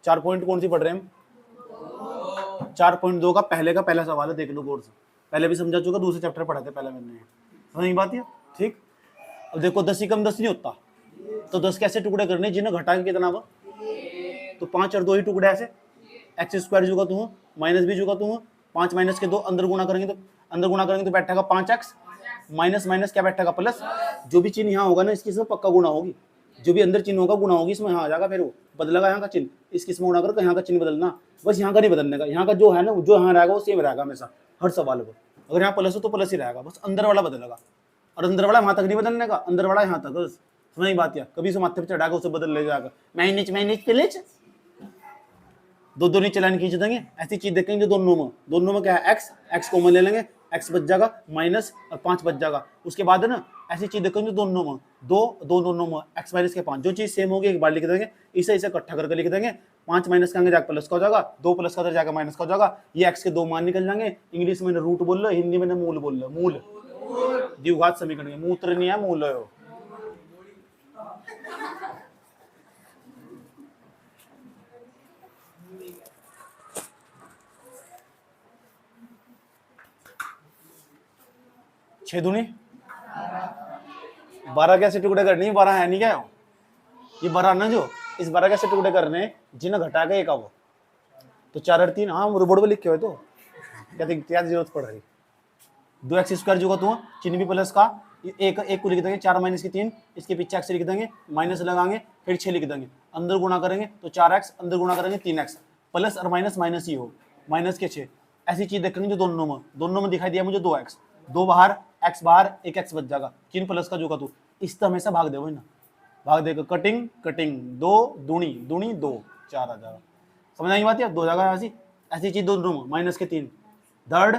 4 point कौन सी पढ़ रहे हैं हम? 4.2 का पहला सवाल है, देख लो गौर से। पहले भी समझा चुका, दूसरे चैप्टर पढ़ा थे पहले मैंने, समझ बात है? ठीक। अब देखो 10 ही कम 10 नहीं होता, तो 10 कैसे टुकड़े करने जिन्हें घटा के कितना हुआ? तो 5 और 2 ही टुकड़े ऐसे, एक्स स्क्वायर जुगा तू माइनस भी जुगा तू 5 माइनस के 2 अंदर गुणा करेंगे तो बैठेगा 5x माइनस माइनस क्या बैठेगा प्लस। जो भी चिन्ह यहाँ होगा ना इसकी इसमें पक्का गुणा होगी, जो भी अंदर चिन्ह होगा गुणा होगी, इसमें यहाँ आ जाएगा, फिर वो बदलेगा यहाँ का चिन्ह, इसकी इसमें गुणा करो तो यहाँ का चिन्ह बदलना, बस यहाँ का नहीं बदलने का, यहाँ का जो है ना जो यहाँ रहेगा वो सेम रहेगा हमेशा हर सवाल पर। अगर यहाँ प्लस हो तो प्लस ही रहेगा, बस अंदर वाला बदलेगा, और अंदर वाला वहां तक नहीं बदलने का, अंदर वाला यहाँ तक, बस समझ बात। या कभी से माथे पे चढ़ाकर उसे बदल ले जाएगा, मैनेज प्लेज दो नहीं चलान खींच देंगे। ऐसी चीज देखेंगे जो दोनों में क्या है, एक्स कॉमन ले लेंगे, एक्स बच जाएगा माइनस और 5 बच जाएगा। उसके बाद है ना ऐसी चीज देखेंगे दोनों में दोनों में एक्स माइनस के 5, जो चीज सेम होगी एक बार लिख देंगे, इसे इकट्ठा करके लिख देंगे। 5 माइनस का जाकर प्लस का हो जाएगा, 2 प्लस का जाकर माइनस का हो जाएगा, ये एक्स के 2 मान निकल जाएंगे। इंग्लिश में रूट बोल लो, हिंदी में मूल बोल लो, मूल द्विघात समीकरण, मूत्र नहीं है मूल है। छह दूनी 12 कैसे टुकड़े करने, 12 है नहीं क्या ये 12 ना, जो इस 12 कैसे टुकड़े करने जिन्हें घटा के एक वो, तो 4 और 3 हाँ बोर्ड पे लिख के हो तो क्या जरूरत पड़ रही। 2x स्क्वायर जो तू चिन्ह भी प्लस का, एक को लिख देंगे 4 माइनस की 3, इसके पीछे एक्स लिख देंगे, माइनस लगाएंगे, फिर 6 लिख देंगे, अंदर गुणा करेंगे तो 4x, अंदर गुणा करेंगे 3x, प्लस और माइनस ही हो, माइनस के 6। ऐसी चीज देखेंगे जो दोनों में दिखाई दिया मुझे 2x, 2 बाहर x बाहर, एक x बच जाएगा, चिन्ह प्लस का जो का तू इस तरह हमेशा भाग देगा ना, भाग देगा, कटिंग 2 दूनी 2 4 आ जाएगा। समझ आई बात है? 2 जगह ऐसी चीज दोनों में, माइनस के 3, धड़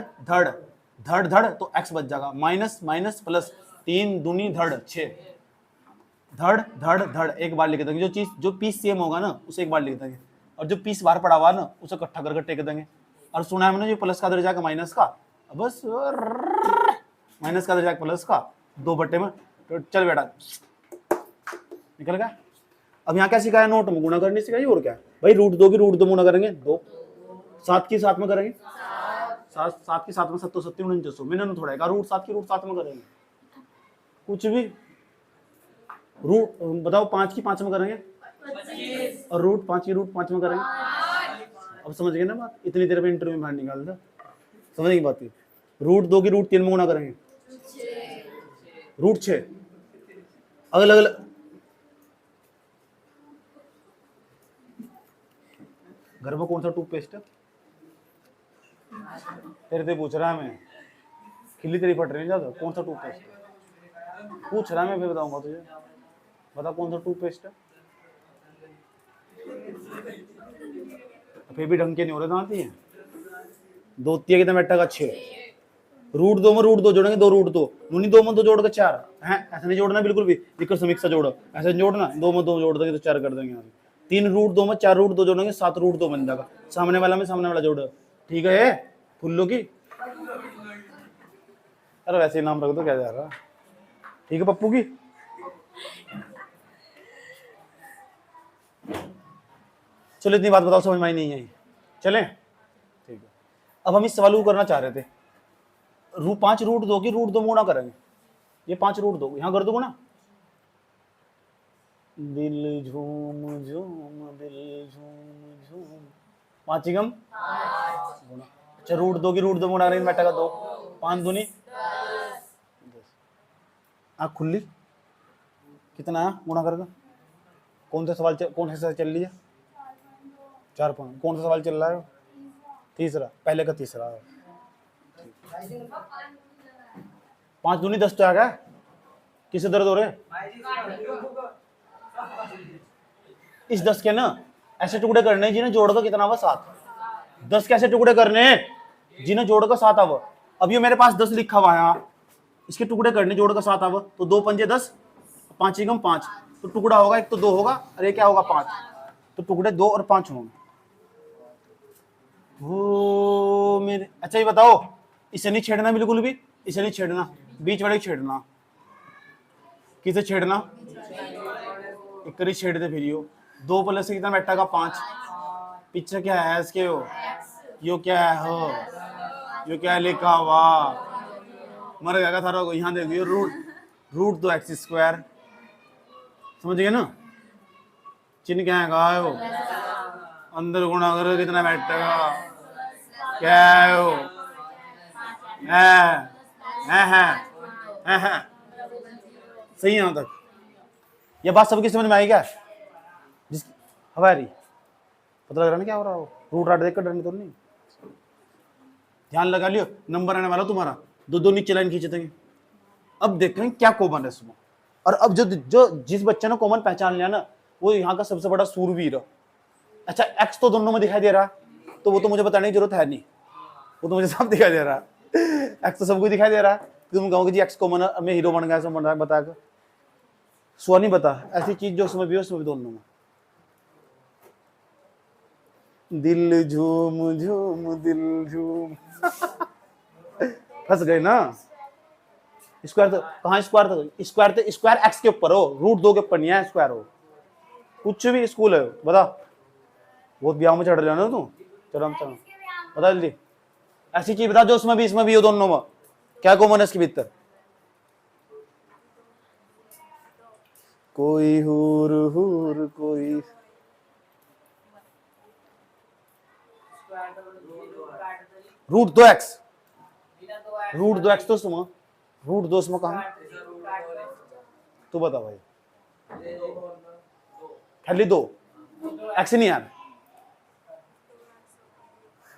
तो x बच जाएगा, माइनस प्लस 3 दूनी धड़ 6, धड़ एक बार लिख देंगे, जो पीस सेम होगा ना उसे एक बार लिख देंगे, और जो पीस बाहर पड़ा हुआ ना उसे इकट्ठा करके टेक देंगे। और सुना है मैंने जो प्लस का दर्जा का माइनस का, बस माइनस का दर्जा प्लस का 2 बट्टे में, तो चल बेटा निकल गया। अब यहाँ क्या सिखाया, नोट में गुणा करनी सिखाई, और क्या भाई रूट 2 की रूट 2 गुणा करेंगे 2, 7 की 7 में करेंगे 7 की 7 में 7 7 49, मैंने थोड़ा है रूट 7 की रूट 7 में करेंगे, कुछ भी रूट बताओ 5 की 5 में करेंगे 25, और रूट 5 की रूट 5 में करेंगे। अब समझ गए ना बात, इतनी देर में इंटरव्यू में बाहर निकाल दो, समझ की बात है। रूट 2 की रूट 3 में गुणा करेंगे, रूट 6, अलग घर में कौन सा टूथपेस्ट है तेरे से पूछ रहा है मैं, खिल्ली तेरी फट रही है ज्यादा, कौन सा टूथपेस्ट पूछ रहा है मैं, फिर बताऊंगा तुझे, बता कौन सा टूथपेस्ट है। फिर भी ढंग के नहीं हो रहे दांत ही है, 2 कितना बैठा का 6, रूट 2 में रूट 2 जोड़ेंगे, 2 रूट 2 दूनी 2 में 2 जोड़ के 4 है, ऐसा नहीं जोड़ना बिल्कुल भी, लिखकर समीक्षा जोड़ो, ऐसा जोड़ना 2 में 2 जोड़ देंगे तो 4 कर देंगे यहाँ, 3 रूट 2 में 4 रूट 2 जोड़ेंगे 7 रूट 2 बन जाएगा, सामने वाला में सामने वाला जोड़ो, ठीक है फुल्लू की। अरे वैसे ही नाम रख दो, क्या जा रहा, ठीक है पप्पू की। चलो इतनी बात बताओ, समझ में नहीं आई, चलें ठीक है। अब हम इस सवाल को करना चाह रहे थे, 5 रूट 2 की रूट 2 गुणा करेंगे, ये 5 रूट 2 यहाँ कर दो गुणा, दिल झूम झूम दिल झूम झूम 5 गम गुणा, अच्छा रूट 2 की रूट 2 गुणा करेंगे बैठा का 2, 5 दूनी 10, आँख खुली कितना है गुणा करेगा, कौन सा सवाल चल रही है 4 पॉइंट, कौन सा सवाल चल रहा है, तीसरा, पहले का तीसरा, 5 दूनी 10 तो आ गया, किसे दर्द हो रहे, इस 10 के ना ऐसे टुकड़े करने जिन्हें जोड़कर कितना हुआ 7, 10 कैसे टुकड़े करने जिन्हें जोड़कर 7 आवा। अब ये मेरे पास 10 लिखा हुआ है, इसके टुकड़े करने जोड़कर 7 आवा, तो 2 पंजे 10, 5 एकम 5, तो टुकड़ा होगा एक तो 2 होगा और एक क्या होगा 5, तो टुकड़े 2 और 5 होंगे। वो मेरे अच्छा ये बताओ, इसे नहीं छेड़ना बिल्कुल भी, इसे नहीं छेड़ना, बीच वाले छेड़ना, किसे छेड़ना, एक करी छेड़ दे, फिर 2 प्लस कितना बैठा का 5, पीछे क्या है इसके हो, यो क्या है हो, यो क्या है लिखा हुआ, मर गया सारा को। यहाँ देखिए रूट, रूट तो एक्स स्क्वायर, समझ गए ना। चिन्ह क्या है, कहा है वो, अंदर गुणा करो कितना बैठेगा, क्या है वो, है। सही है यहाँ तक। ये बात सबकी समझ में आई क्या, जिस हवारी पता लग रहा ना क्या हो रहा हो, रूट राट देख कर डरने तो नहीं। ध्यान लगा लियो, नंबर आने वाला तुम्हारा, दो दो नीचे लाइन खींचे देंगे। अब देखें क्या कॉमन है इसमें। और अब जो जो जिस बच्चे ने कॉमन पहचान लिया ना, वो यहाँ का सबसे बड़ा सूरवीर है। अच्छा एक्स तो दोनों में दिखाई दे रहा, तो वो तो मुझे बताने की जरूरत है नहीं, वो तो मुझे सब दिखाई दे रहा है। एक्स तो सबको दिखाई दे रहा है, तुम कहोगे जी एक्स कॉमन है, मैं हीरो बन गया, सब बन रहा है, बता कर स्व नहीं बता। ऐसी चीज जो उसमें भी हो उसमें भी दोनों में। दिल झूम झूम दिल झूम फंस गए ना। स्क्वायर तो कहाँ, स्क्वायर तो स्क्वायर एक्स के ऊपर हो, रूट 2 के ऊपर नहीं है स्क्वायर हो। कुछ भी स्कूल है बता, बहुत ब्याह में चढ़ रहे हो ना तू, चलो चलो बता जल्दी। ऐसी चीज बता जो उसमें भी इसमें भी हो, दोनों में क्या कॉमन है इसके भीतर। कोई हूर हूर कोई, रूट 2x, रूट 2x तो सुनो, रूट 2 इसमें कहा, तू बता भाई, खाली 2 x नहीं यार,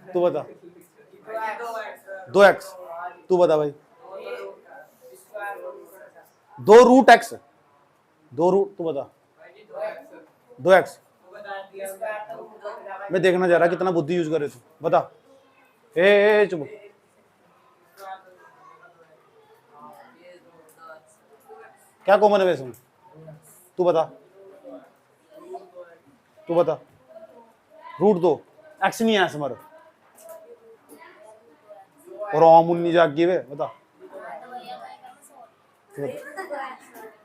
तू बता 2x, तू बता भाई 2 रूट x, 2 रूट, तू बता 2x। मैं देखना जा रहा कितना बुद्धि यूज करे तू, बता। ए चुप, क्या कॉमन है वैसे में, तू बता, तू बता। रूट 2 एक्स नहीं है समर, और मुन्नी जागी वे, बता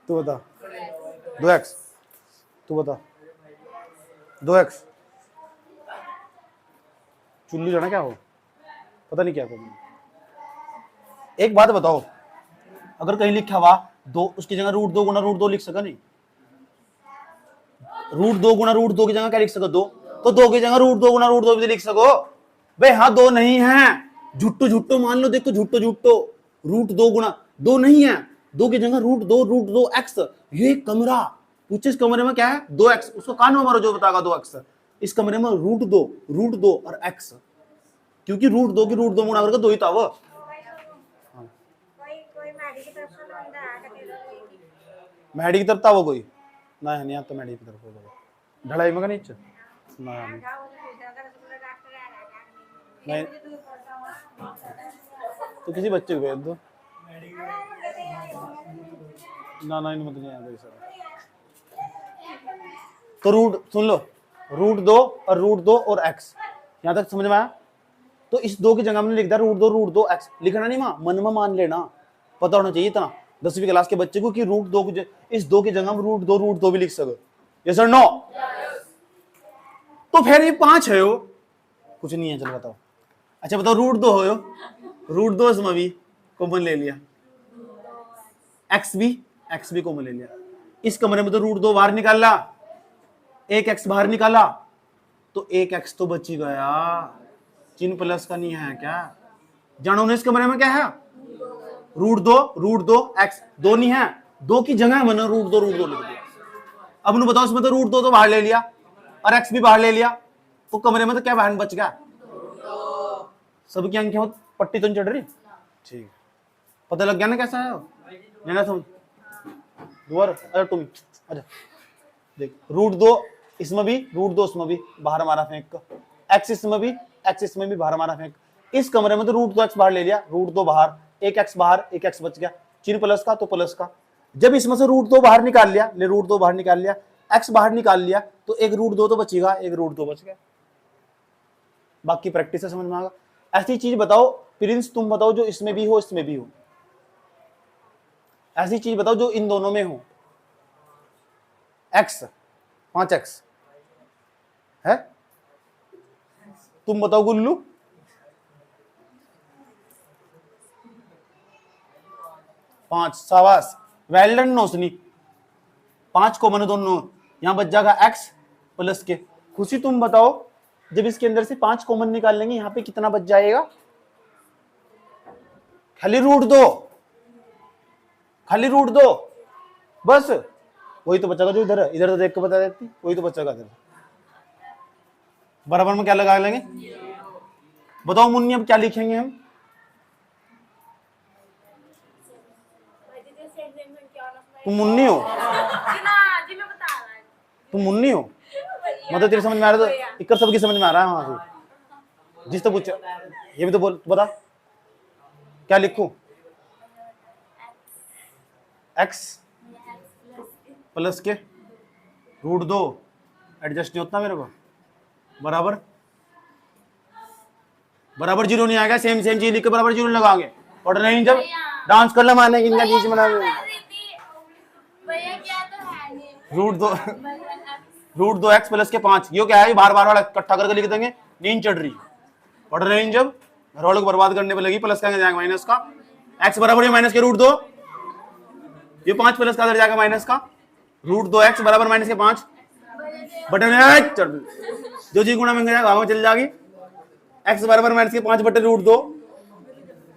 तू बता 2x, तू बता 2x। चुल्लू जाना क्या हो, पता नहीं क्या करूँ। एक बात बताओ, अगर कहीं लिखा हुआ 2, उसकी जगह रूट 2 गुना रूट 2 लिख सका नहीं, रूट 2 गुना रूट 2 की जगह क्या लिख सको 2, तो 2 की जगह रूट 2 गुना रूट 2 भी लिख सको भाई। हाँ 2 नहीं है, झुट्टो झुट्टो मान लो, देखो झुट्टो झुट्टो, रूट 2 गुना 2 नहीं है, 2 की जगह रूट 2 एक्स। ये कमरा पूछे, इस कमरे में क्या है 2x, उसको कान में मारो जो बताएगा 2x। इस कमरे में रूट 2 और x, क्योंकि रूट 2 की रूट 2 गुणा करके 2 ही था वो। मैडी की तरफ था वो कोई ना, नहीं आता मैडी की तरफ हो ढलाई में का नीचे ना, नहीं तो किसी बच्चे को भेज दो ना, ना मत नहीं आया सर। तो रूट सुन लो, रूट 2 और रूट 2 और x, यहां तक समझ में आया। तो इस 2 की जगह में लिख दिया रूट 2 x, लिखना नहीं मां, मन में मान लेना, पता होना चाहिए इतना 10वीं क्लास के बच्चे को कि रूट 2 की इस 2 की जगह में रूट 2 भी लिख सको। यस और नो? तो फिर ये 5 है हो, कुछ नहीं है, चलो बताओ। अच्छा बताओ रूट 2 हो, रूट 2 इसमें भी कॉमन ले लिया, एक्स भी कॉमन ले लिया। इस कमरे में तो रूट 2 बाहर निकाला, एक एक्स बाहर निकाला, तो एक एक्स तो बच ही गया, चिन्ह प्लस का नहीं है क्या जानो ने। इस कमरे में क्या है रूट 2 एक्स, 2 नहीं है, 2 की जगह मैंने रूट 2 लिख दिया। अब बताओ इसमें तो रूट 2 तो बाहर ले लिया और एक्स भी बाहर ले लिया, तो कमरे में तो क्या बाहर बच गया, सबकी अंक पट्टी तो नहीं चढ़ रही, ठीक पता लग गया ना कैसा है लेना समझ दोबारा। अरे तुम अच्छा देख, रूट 2 इसमें भी, रूट 2 इसमें भी, बाहर हमारा फेंक, एक्स इसमें भी, एक्स इसमें भी, बाहर हमारा फेंक। इस कमरे में तो रूट 2 एक्स बाहर ले लिया, रूट 2 बाहर, एक एक्स बाहर, एक एक्स बच गया, चिन्ह प्लस का तो प्लस का। जब इसमें से रूट 2 बाहर निकाल लिया, ले रूट 2 बाहर निकाल लिया, एक्स बाहर निकाल लिया, तो एक रूट 2 तो बचेगा, एक रूट 2 बच गया। बाकी प्रैक्टिस से समझ में आएगा। ऐसी चीज बताओ प्रिंस, तुम बताओ जो इसमें भी हो इसमें भी हो, ऐसी चीज बताओ जो इन दोनों में हो। एक्स 5x है, तुम बताओ गुल्लू। पांच, शाबाश, वेल डन नौसनी। 5 कॉमन है दोनों, यहां बच जाएगा x प्लस के। खुशी तुम बताओ, जब इसके अंदर से 5 कॉमन निकाल लेंगे यहां पे कितना बच जाएगा? खाली रूट दो, खाली रूट दो, बस वही तो बचेगा जो इधर है। इधर तो देख के बता देती, वही तो बचेगा इधर। बराबर में क्या लगा लेंगे? बताओ मुन्नी अब क्या लिखेंगे हम? तुम मुन्नी हो? तुम मुन्नी हो? मतलब तेरी समझ में आ रहा है तो इक्कर सबकी समझ में आ रहा है वहां से। जिस तो पूछ, ये भी तो बोल, बता क्या लिखूं? x प्लस के रूट 2, एडजस्ट नहीं होता मेरे को, बराबर बराबर जीरो नहीं आएगा। सेम सेम चीज लिख के बराबर जीरो लगाओगे। और नहीं जब डांस कर ला माने इनका बीच में रूट 2 x प्लस के 5, ये क्या है? बार बार वाला इकट्ठा करके लिख देंगे, नींद चढ़ रही। और नहीं जब घर वालों को बर्बाद करने पे लगी, प्लस का जाएगा माइनस का, x बराबर है माइनस के रूट 2, ये 5 प्लस का जाएगा माइनस का रूट 2 x बराबर माइनस के 5 बटन जो जी गुणा में जाएगा चल जाएगी। x बराबर माइनस के 5 बटे रूट 2,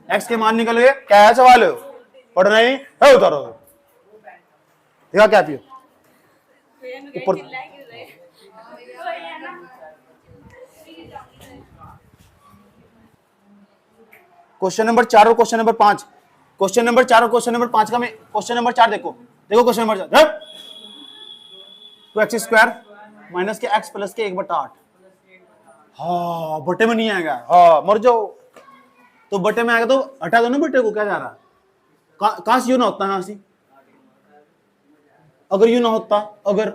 x के मान निकल गए। क्या है सवाल? पढ़ नहीं है, उतारो देखा क्या पियो ऊपर। क्वेश्चन नंबर 4 और क्वेश्चन नंबर 5, क्वेश्चन नंबर 4 और क्वेश्चन नंबर 5 का मैं क्वेश्चन नंबर 4 देखो, देखो क्वेश्चन नंबर 4, तो एक्स स्क्वायर माइनस के एक्स प्लस के 1/8। हाँ बटे में नहीं आएगा, हाँ मर जाओ। तो बटे में आएगा तो हटा दो ना बटे को, क्या जा रहा? कहां से यू ना होता है? सी अगर यू ना होता, अगर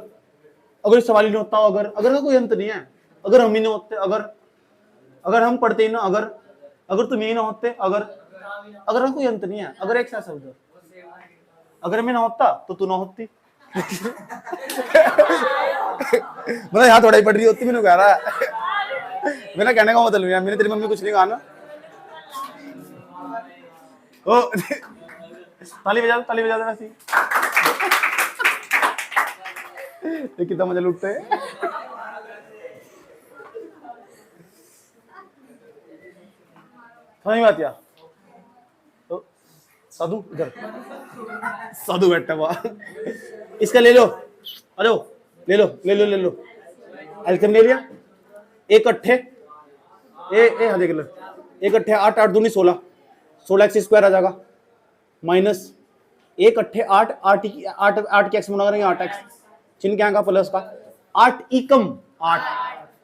अगर सवाल ही ना होता, अगर अगर का कोई अंत नहीं है। अगर हम ही ना होते, अगर हम पढ़ते ही ना, अगर तुम ही ना होते, अगर का कोई अंत नहीं है। अगर एक साथ शब्द, अगर मैं ना होता तो तू ना होती। मतलब यहाँ थोड़ा ही पढ़ रही होती, मैंने कह रहा है। मेरा कहने का मतलब नहीं, मैंने तेरी मम्मी कुछ नहीं कहा ना। ओ ताली बजा दे वैसे। ये कितना मजा लूटते हैं। समझ में आती है? तो साधु इधर, साधु बैठा हुआ, इसका ले लो, अरे ले लो ले लो ले लो, एल्केम ले लिया। एक अट्ठे हाँ देख लो, एक अट्ठे 8, 8 दूनी 16, 16 एक्स स्क्वायर आ जाएगा माइनस एक अट्ठे 8, 8 के एक्स गुना करेंगे 8x, चिन्ह क्या का प्लस का 8 एकम 8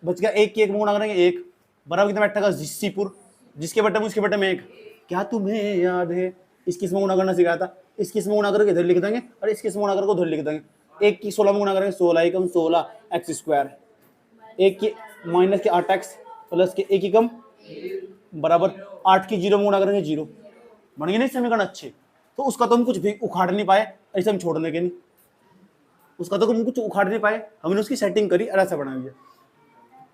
बच गया, एक की एक गुना करेंगे 1 बराबर कितना बैठेगा? जिस्सीपुर, जिसके बटे में उसके बटे में 1। क्या तुम्हें याद है इसकी इसमें गुना करना सिखाया था? इसकी इसमें गुना करके इधर लिख देंगे और इसकी इसमें गुना करके उधर लिख देंगे। 1 की 16 में गुना करेंगे 16 एकम 16 एक्स स्क्वायर, 1 की माइनस के 8x प्लस के 1 एकम बराबर 8 की 0 में गुना करेंगे 0। बन गए नहीं समीकरण अच्छे? तो उसका तो हम कुछ भी उखाड़ नहीं पाए, ऐसे हम छोड़ने के नहीं। उसका तो हम कुछ उखाड़ नहीं पाए, हमने उसकी सेटिंग करी और ऐसा बना दिया।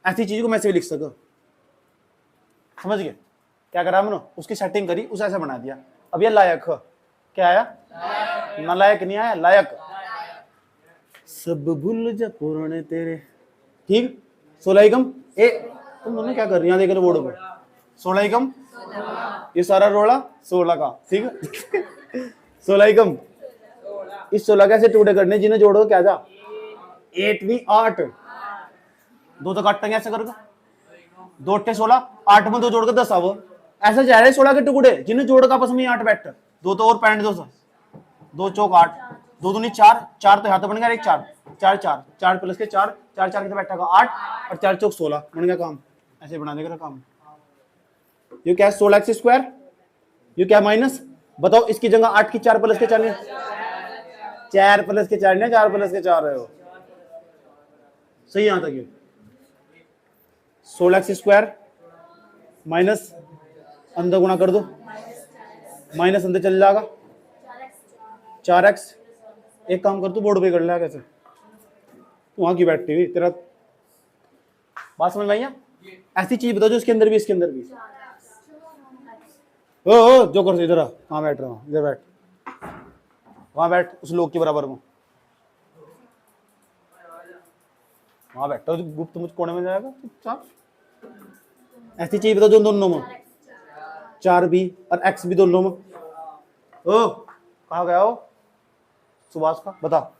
ऐसी चीज को मैं से भी लिख सको, समझ गए? क्या करा हमने? उसकी सेटिंग करी, उसे ऐसा बना दिया। अब ये लायक क्या आया? नालायक नहीं आया, लायक। सब भूल जा पुराने तेरे, ठीक। 16 एकम ए, तुम दोनों क्या कर रही हैं? देख रहे बोर्ड पर 16 एकम, ये सारा रोड़ा 16 का, ठीक है। 16 एकम, इस 16 कैसे टुकड़े करने, जिन्हें जोड़ो क्या था? 8 भी 8, 2 तो काटेंगे ऐसे करके, 2 अट्ठे 16, 8 में 2 जोड़ के 10 आवो, ऐसा जा रहे 16 के टुकड़े, जिन्हें जोड़ का आपस में 8 बैठ, 2 तो और पैंट 2 चौक 8, 2 दूनी 4, 4 तो यहाँ तो बन गया 1 4, 4 4 4 प्लस के 4, 4 4 कितना बैठा 8 और 4 चौक 16 बन गया काम। ऐसे बना देगा काम। ये क्या है? 16 एक्स स्क्वायर, ये क्या माइनस, बताओ इसकी जगह 8 की 4 प्लस के 4 4 प्लस के 4 नहीं, 4 प्लस के 4 है वो सही। यहां तक ये 16 एक्स स्क्वायर माइनस अंदर गुणा कर दो, माइनस अंदर चल जाएगा 4x। एक काम कर, तू बोर्ड पे कर ले कैसे, तू वहां की बैठती हुई, तेरा बात समझ में आई? ऐसी चीज बताओ जो इसके अंदर भी इसके अंदर भी। ओ जो कर इधर आ, कहाँ बैठ रहा हूँ, इधर बैठ, वहां बैठ उस लोग के बराबर में, वहां बैठ तो गुप्त मुझ कोने में जाएगा चुपचाप। ऐसी चीज बताओ जो दोनों में 4b और x भी दोनों में। ओ कहाँ गया हो सुभाष का, बता।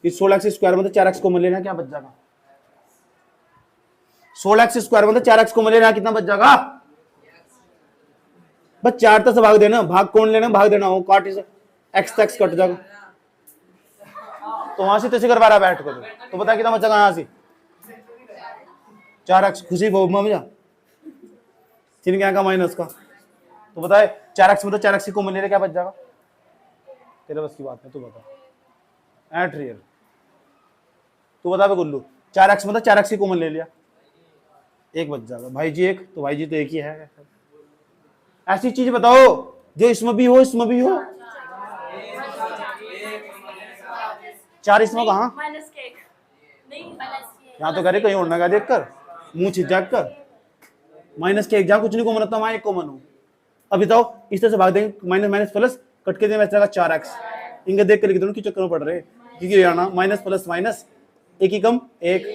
इस 16x स्क्वायर में तो 4x को मिल लेना, क्या बच जाएगा? 16x स्क्वायर में तो 4x को मिल लेना, कितना बच जाएगा? बस 4 तो से भाग देना, भाग कौन लेना, भाग देना हो, काट इसे, x तक कट जाएगा। तो वहां से तैसे करवा रहा बैठ कर, तो बता कितना बचा यहाँ से? 4x, खुशी मजा चिन्ह क्या का माइनस का, तो बताए 4x में तो 4x को मिल लेना, क्या बच जाएगा? तेरे बस की बात है, तू बता। एट रियल तू बता बे गुल्लू, 4x में तो 4x को मिल ले लिया, एक बच जाएगा। भाई जी एक, तो भाई जी तो एक ही है। ऐसी चीज बताओ जो इसमें भी हो इसमें भी हो। 4 इसमें कहा, यहाँ तो कह रहे कहीं और ना गा देख कर, मुंह छिजाक कर, माइनस के एक जहाँ कुछ नहीं कॉमन होता, वहां एक कॉमन हो। अब बताओ इस तरह से भाग देंगे, माइनस माइनस प्लस कट के देंगे 4x, इनका देख कर लिख दो कि चक्कर में पड़ रहे, क्योंकि आना माइनस प्लस माइनस, एक ही कम एक,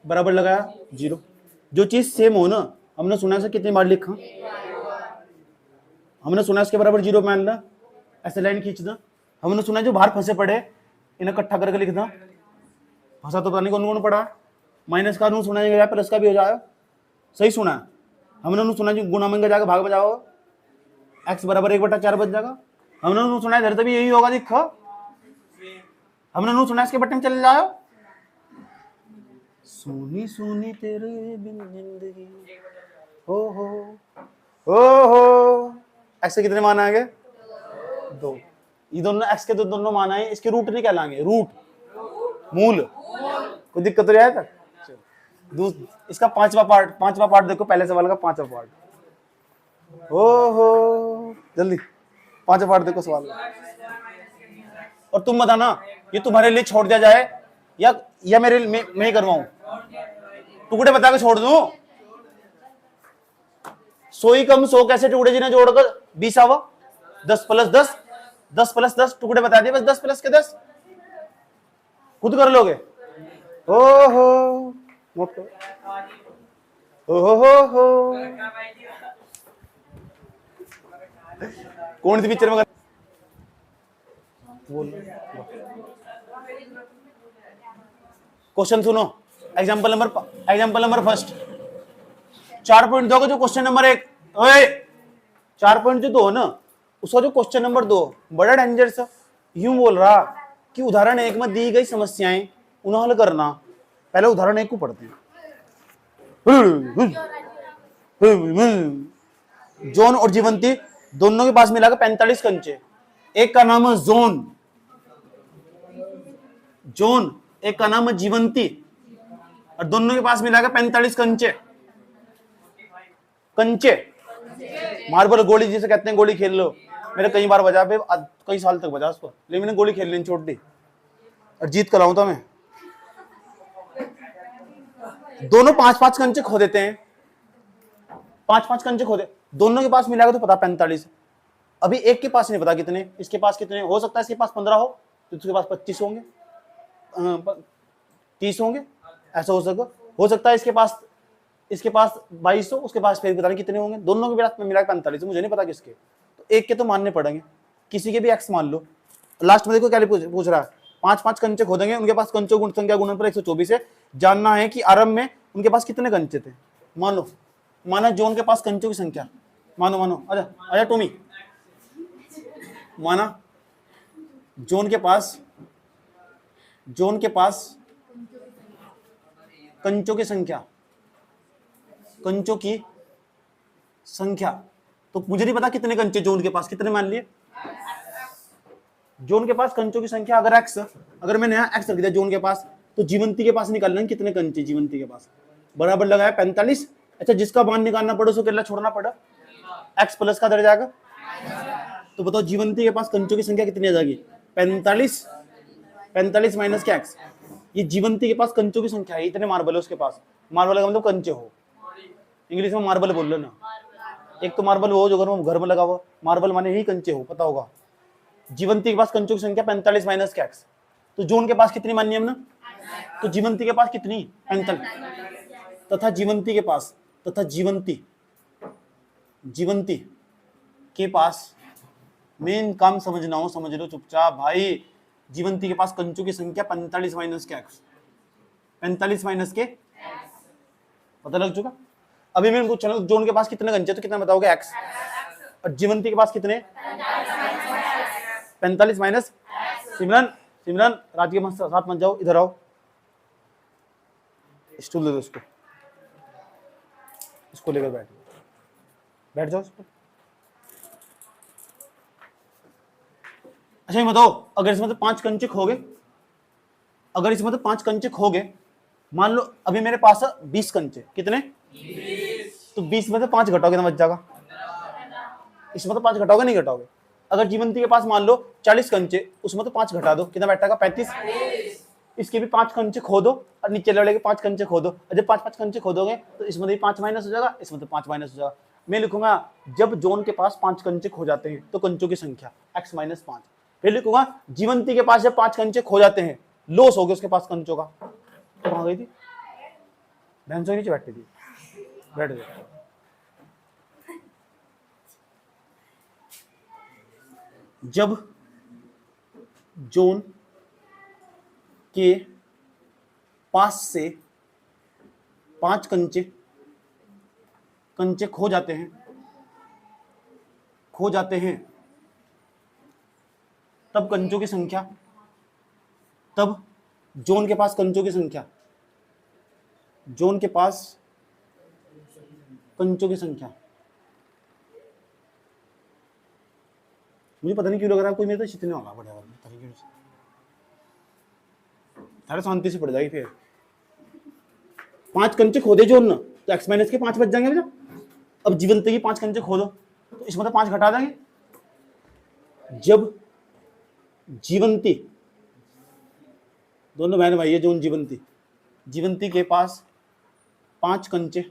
बराबर लगाया 0। जो चीज सेम हो ना, हमने सुना है कितनी बार लिखा, हमने सुना इसके बराबर 0 मान ला, ऐसे लाइन खींचना। हमने सुना जो बाहर फंसे पड़े इन्हें इकट्ठा करके लिखना, फंसा तो पता नहीं कौन कौन पड़ा। माइनस का सुना जाएगा, प्लस का भी हो जाएगा, सही सुना है। हमने सुना जो गुणा में जाकर भाग में जाओ, x बराबर 1/4 बच जाएगा। हमने सुना इधर तो भी यही होगा, देखो हमने सुना इसके बटन चले जाओ, सोनी सोनी तेरे बिन जिंदगी हो। x के कितने मान आएंगे? 2। ये दोनों x के तो दोनों मान आए, इसके रूट नहीं कहलाएंगे, रूट मूल, कोई दिक्कत तो नहीं आया? इसका पांचवा पार्ट देखो, पहले सवाल का पांचवा पार्ट। ओहो जल्दी पांचवा पार्ट देखो सवाल का। और तुम बताना ये तुम्हारे लिए छोड़ दिया जाए या मेरे मैं ही करवाऊं, टुकड़े बता के छोड़ दूं। 100 ही कम 100 कैसे टुकड़े जिन्हें जोड़कर 20 आवा, 10 प्लस 10, 10 प्लस 10 टुकड़े बता दिए, बस 10 प्लस के 10 खुद कर लोगे। ओहो ओहो कौन सी पिक्चर में क्वेश्चन सुनो, एग्जांपल नंबर फर्स्ट, 4 पॉइंट दोगे जो क्वेश्चन नंबर 1, 4 पॉइंट जो 2 ना, उसका जो क्वेश्चन नंबर 2 बड़ा डेंजर सा यूं बोल रहा कि उदाहरण 1 में दी गई समस्याएं उन्हें हल करना। पहले उदाहरण 1 को पढ़ते हैं। जॉन और जीवंती दोनों के पास मिलाकर 45 कंचे, एक का नाम है जॉन, एक का नाम है जीवंती, और दोनों के पास मिलाकर 45 कंचे। मार्बल गोली जिसे कहते हैं, गोली खेल लो, मेरे कई बार बजा पे, कई साल तक बजा उसको, लेकिन मैंने गोली खेल लेनी छोड़ दी और जीत कर आऊं तो मैं। दोनों 5-5 कंचे खो देते हैं, 5-5 कंचे खो दे, दोनों के पास मिलाकर तो पता 45। अभी एक के पास नहीं पता कितने, इसके पास कितने, हो सकता है इसके पास 15 हो तो उसके पास 25 होंगे, 30 होंगे, ऐसा हो सकता है इसके पास 22 हो, उसके पास फिर पता नहीं कितने होंगे, दोनों के पास मिला 45, मुझे नहीं पता किसके, तो एक के तो मानने पड़ेंगे, किसी के भी एक्स मान लो। लास्ट में देखो क्या पूछ रहा है, 5-5 कंचे खोदेंगे, उनके पास कंचों गुण संख्या गुणनफल 124 है, जानना है कि आरंभ में उनके पास कितने कंचे थे। माना जॉन के पास कंचों की संख्या, मानो आजा टोमी, माना जॉन के पास कंचों की संख्या, तो मुझे नहीं पता कितने कंचे जॉन के पास, कितने मान लिए जॉन के पास कंचों की संख्या, अगर मैंने यहाँ एक्स रख दिया जॉन के पास, तो जीवंती के पास निकालना है कितने कंचे जीवंती के पास, बराबर लगाया 45। अच्छा जिसका मान निकालना पड़े उसको कितना छोड़ना पड़ा, एक्स प्लस का दर जाएगा, तो बताओ जीवंती के पास कंचों की संख्या कितनी आ जाएगी, 45 माइनस क्या एक्स, ये जीवंती के पास कंचों की संख्या है, इतने मार्बल है उसके पास, मार्बल का मतलब कंचे हो, इंग्लिश में मार्बल बोल लो ना। एक तो मार्बल वो जो घर में लगा हुआ, मार्बल माने यही कंचे हो, पता होगा। जीवंती के पास कंचों की संख्या 45 माइनस का x। तो जून के पास कितनी मानी हमने? तो जीवंती के पास कितनी? 45। तथा जीवंती के पास मेन काम समझना हो समझ लो चुपचाप भाई। जीवंती के पास कंचों की संख्या 45 माइनस के x। 45 माइनस के पता लग चुका। अभी मैं पूछ रहा हूँ जोन के पास कितने कंचे, तो कितना बताओगे? x। और जीवंती के पास कितने? 45 माइनस। सिमरन रात के साथ मत जाओ, इधर आओ, स्टूल दे दो इसको लेकर बैठ जाओ इस पर। अच्छा ये बताओ, अगर इसमें तो 5 कंचे खो गए, मान लो अभी मेरे पास 20 कंचे, कितने? 20। तो 20 में से 5 घटाओगे ना बच जाएगा। इसमें तो 5 घटाओगे नहीं घटाओगे? अगर जीवंती के पास मान लो 40 कंचे, उसमें तो 5 घटा दो, कितना बैठेगा? 35। इसके भी 5 कंचे खो दो और नीचे लड़े के 5 कंचे खो दो। जब 5 कंचे खोदोगे तो इसमें भी 5 माइनस हो जाएगा, इसमें तो 5 माइनस हो जाएगा। मैं लिखूंगा जब जोन के पास 5 कंचे खो जाते हैं तो कंचों की संख्या x माइनस 5। फिर लिखूंगा जीवंती के पास जब 5 कंचे खो जाते हैं, लॉस हो गया उसके पास कंचों का। तो कहां गई थी? बहन से नीचे बैठी थी, बैठ गई। जब जोन के पास से 5 कंचे खो जाते हैं तब कंचों की संख्या, तब जोन के पास कंचों की संख्या, मुझे पता नहीं क्यों लग रहा है कोई मेरे तो इतने होगा बढ़िया तरीके से। सारे शांति से पड़ जाएगी। फिर 5 कंचे खोदे जोन ना, तो x माइनस के 5 बच जाएंगे बेटा। अब जीवंती की 5 कंचे खोदो तो इसमें तो 5 घटा देंगे। जब जीवंती, दोनों बहन भाई है जोन जीवंती के पास 5 कंचे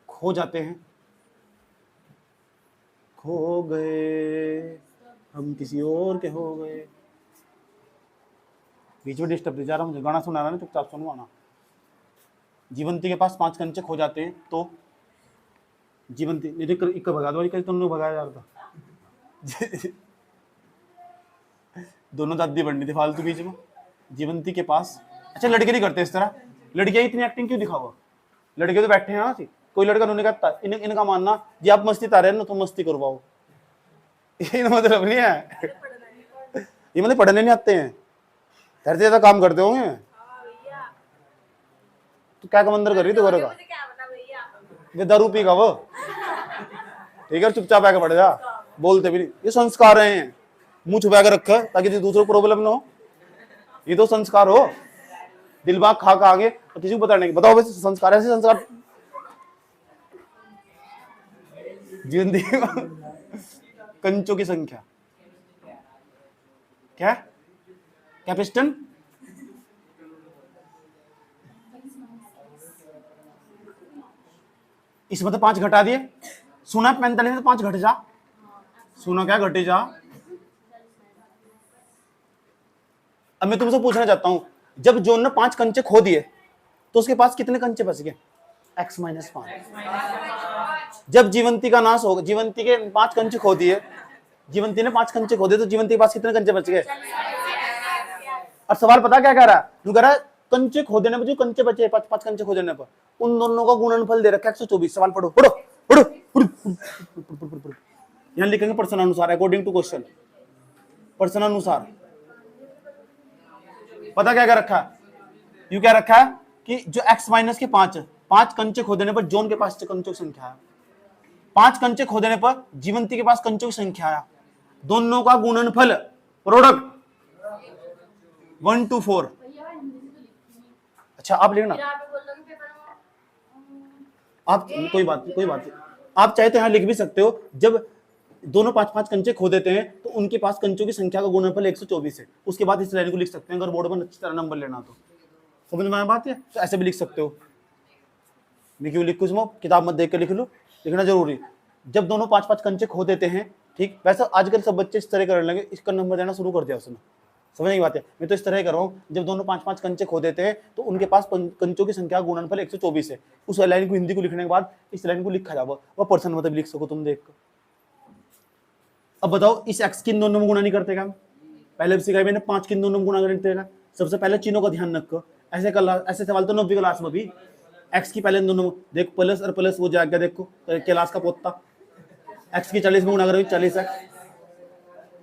खो जाते हैं, खो गए हम किसी और के हो गए। बीच में डिस्टर्ब दे जा रहा, मुझे गाना सुना रहा है ना, चुपचाप सुनवाना। जीवंती के पास 5 कंचे खो जाते हैं तो जीवंती एक भगा दो, तुम लोग भगाया जा रहा था। दोनों दादी बननी थी फालतू बीच में। जीवंती के पास, अच्छा लड़के नहीं करते इस तरह, लड़कियां इतनी एक्टिंग क्यों दिखाओ? लड़के तो बैठे हैं हाँ, कोई लड़का उन्होंने कहा इनका मानना जी आप मस्ती तारे ना तो मस्ती करवाओ। ये मतलब नहीं है, ये मतलब पढ़ने नहीं आते हैं, घर से ज्यादा काम करते होंगे। तो क्या कमंदर कर रही तू घर का? ये दारू पी का वो, ठीक है चुपचाप आके पड़ जा, बोलते भी नहीं। ये संस्कार हैं, मुंह छुपा के रखा ताकि दूसरों को प्रॉब्लम ना हो। ये तो संस्कार हो, दिल बाग खा आगे और किसी को बताने की। बताओ वैसे संस्कार, ऐसे संस्कार जिंदगी कंचों की संख्या क्या? कैपिस्टन इसमें तो 5 घटा दिए। सुना 45 में 5 घट जा, सुना क्या घटे जा। अब मैं तुमसे पूछना चाहता हूं, जब जोन ने 5 कंचे खो दिए तो उसके पास कितने कंचे बच गए? x minus 5। जब जीवंती का नाश होगा, जीवंती के 5 कंचे खो दिए, जीवंती ने 5 कंचे खो दिए तो जीवंती के पास कितने कंचे बच गए? और सवाल पता क्या कह रहा है? तू कह रहा है कंचे खो देने पर जो कंचे बचे 5 कंचे खो देने पर उन दोनों का गुणनफल दे रखा है 124। सवाल पढ़ो पढ़ो पढ़ो पढ़ो। यहां लिखेंगे प्रश्नानुसार, अकॉर्डिंग टू क्वेश्चन, प्रश्नानुसार। पता क्या रखा है? यू क्या रखा है कि जो x माइनस के 5 कंचे खो देने पर जोन के पास कंचों की संख्या है, 5 कंचे खो देने पर जीवंती के पास कंचों की संख्या है, दोनों का गुणनफल प्रोडक्ट 1 to 4। अच्छा आप लिखना, आप कोई बात नहीं, आप चाहे तो यहां लिख भी सकते हो। जब दोनों 5 कंचे खो देते हैं तो उनके पास कंचों की संख्या का गुणनफल 124 है। उसके बाद इस लाइन को लिख सकते हैं, अगर बोर्ड पर अच्छी तरह नंबर लेना तो। समझ में आया बात है? तो ऐसे भी लिख सकते हो। मैं क्यों लिखूँ इसमें, किताब मत देख के लिख लो, लिखना जरूरी। जब दोनों 5-5 कंचे खो देते हैं, ठीक, वैसे आजकल सब बच्चे इस तरह करने लगे, इसका नंबर देना शुरू कर दिया उसने, समझ नहीं बात है। मैं तो इस तरह कर रहा हूँ, जब दोनों 5-5 कंचे खो देते हैं तो उनके पास कंचों की संख्या गुणनफल 124 है। उस लाइन को हिंदी को लिखने के बाद इस लाइन को लिखा जाओ, वह पर्सन मतलब लिख सको तुम देख कर। अब बताओ इस x किन दोनों में गुणा नहीं करते क्या? पहले भी सिखाया मैंने, 5 किन दोनों में गुणा करते हैं। सबसे पहले चिन्हों का ध्यान रखो, ऐसे सवाल तो 9वीं क्लास में भी x की पहले इन दोनों में देख, प्लस और प्लस वो जाएगा, देखो क्लास का पोता, x की 40 में गुणा करोगे 40x,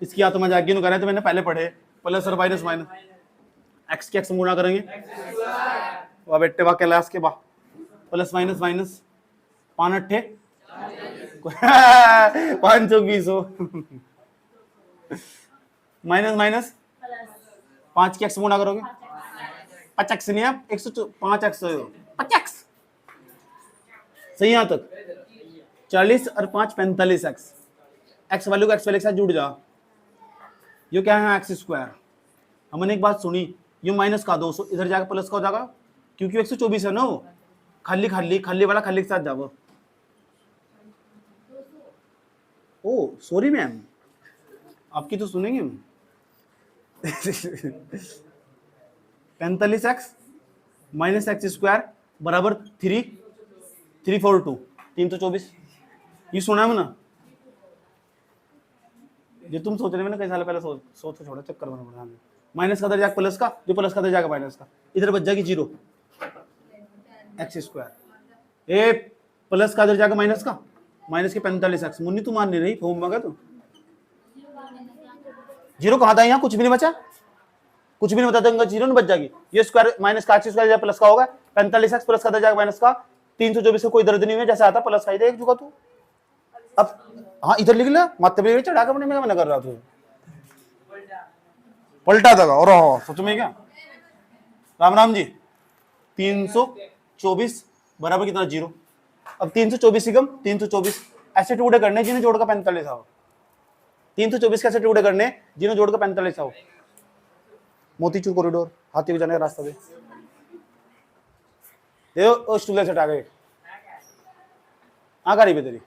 इसकी आत्मा जाएगी नु करें तो मैंने पहले पढ़े, प्लस और माइनस माइनस, x की x में गुणा करेंगे वाह बेटे वाह, क्लास के वाह, plus minus minus 5 520 minus minus 5 की x गुणा करोगे 5x नहीं आप 105x 5x सही। यहां तक 40 और 5 45x, x वैल्यू को x वैल्यू के साथ जुड़ जा, ये क्या है x स्क्वायर। हमने एक बात सुनी, ये माइनस का 200 इधर जाकर प्लस का हो जाएगा, क्योंकि 124 है ना, वो खाली खाली खाली वाला खाली के साथ जाओ। ओ सॉरी मैम, आपकी तो सुनेंगे हम। 45x माइनस एक्स स्क्वायर बराबर 342 324, ये सुना है ना? ये तुम सोच रहे हो ना, कई साल पहले सोच छोड़ा, चक्कर बना पड़ा। माइनस का दर जाएगा प्लस का, जो प्लस का दर जाएगा माइनस का, इधर बच जाएगी 0 एक्स स्क्वायर, ए प्लस का दर जाएगा माइनस का, माइनस के 45x। मुन्नी तू मान नहीं रही, फॉर्म में तू 0 कहा था, यहाँ कुछ भी नहीं बचा, कुछ भी नहीं बता दूंगा, 0 नहीं बच जाएगी। ये स्क्वायर माइनस का एक्स स्क्वायर प्लस का होगा, 45x प्लस का दर जाएगा माइनस का, 324 को कोई दर्द नहीं है, जैसे आता प्लस का ही देख चुका तू। अब हाँ इधर लिख ले, माथे पे चढ़ा कर मैं मना कर रहा था, पलटा था और सच में क्या। राम राम जी, 324 बराबर कितना 0। अब 324 गम 324 ऐसे टुकड़े करने जिन्हें जोड़ का 45 आओ, 324 कैसे टुकड़े करने जिन्हें जोड़ का 45 आओ। मोतीचूर कॉरिडोर हाथी को जाने का रास्ता दे, देखो स्टूल से हटा गए, आ रही तेरी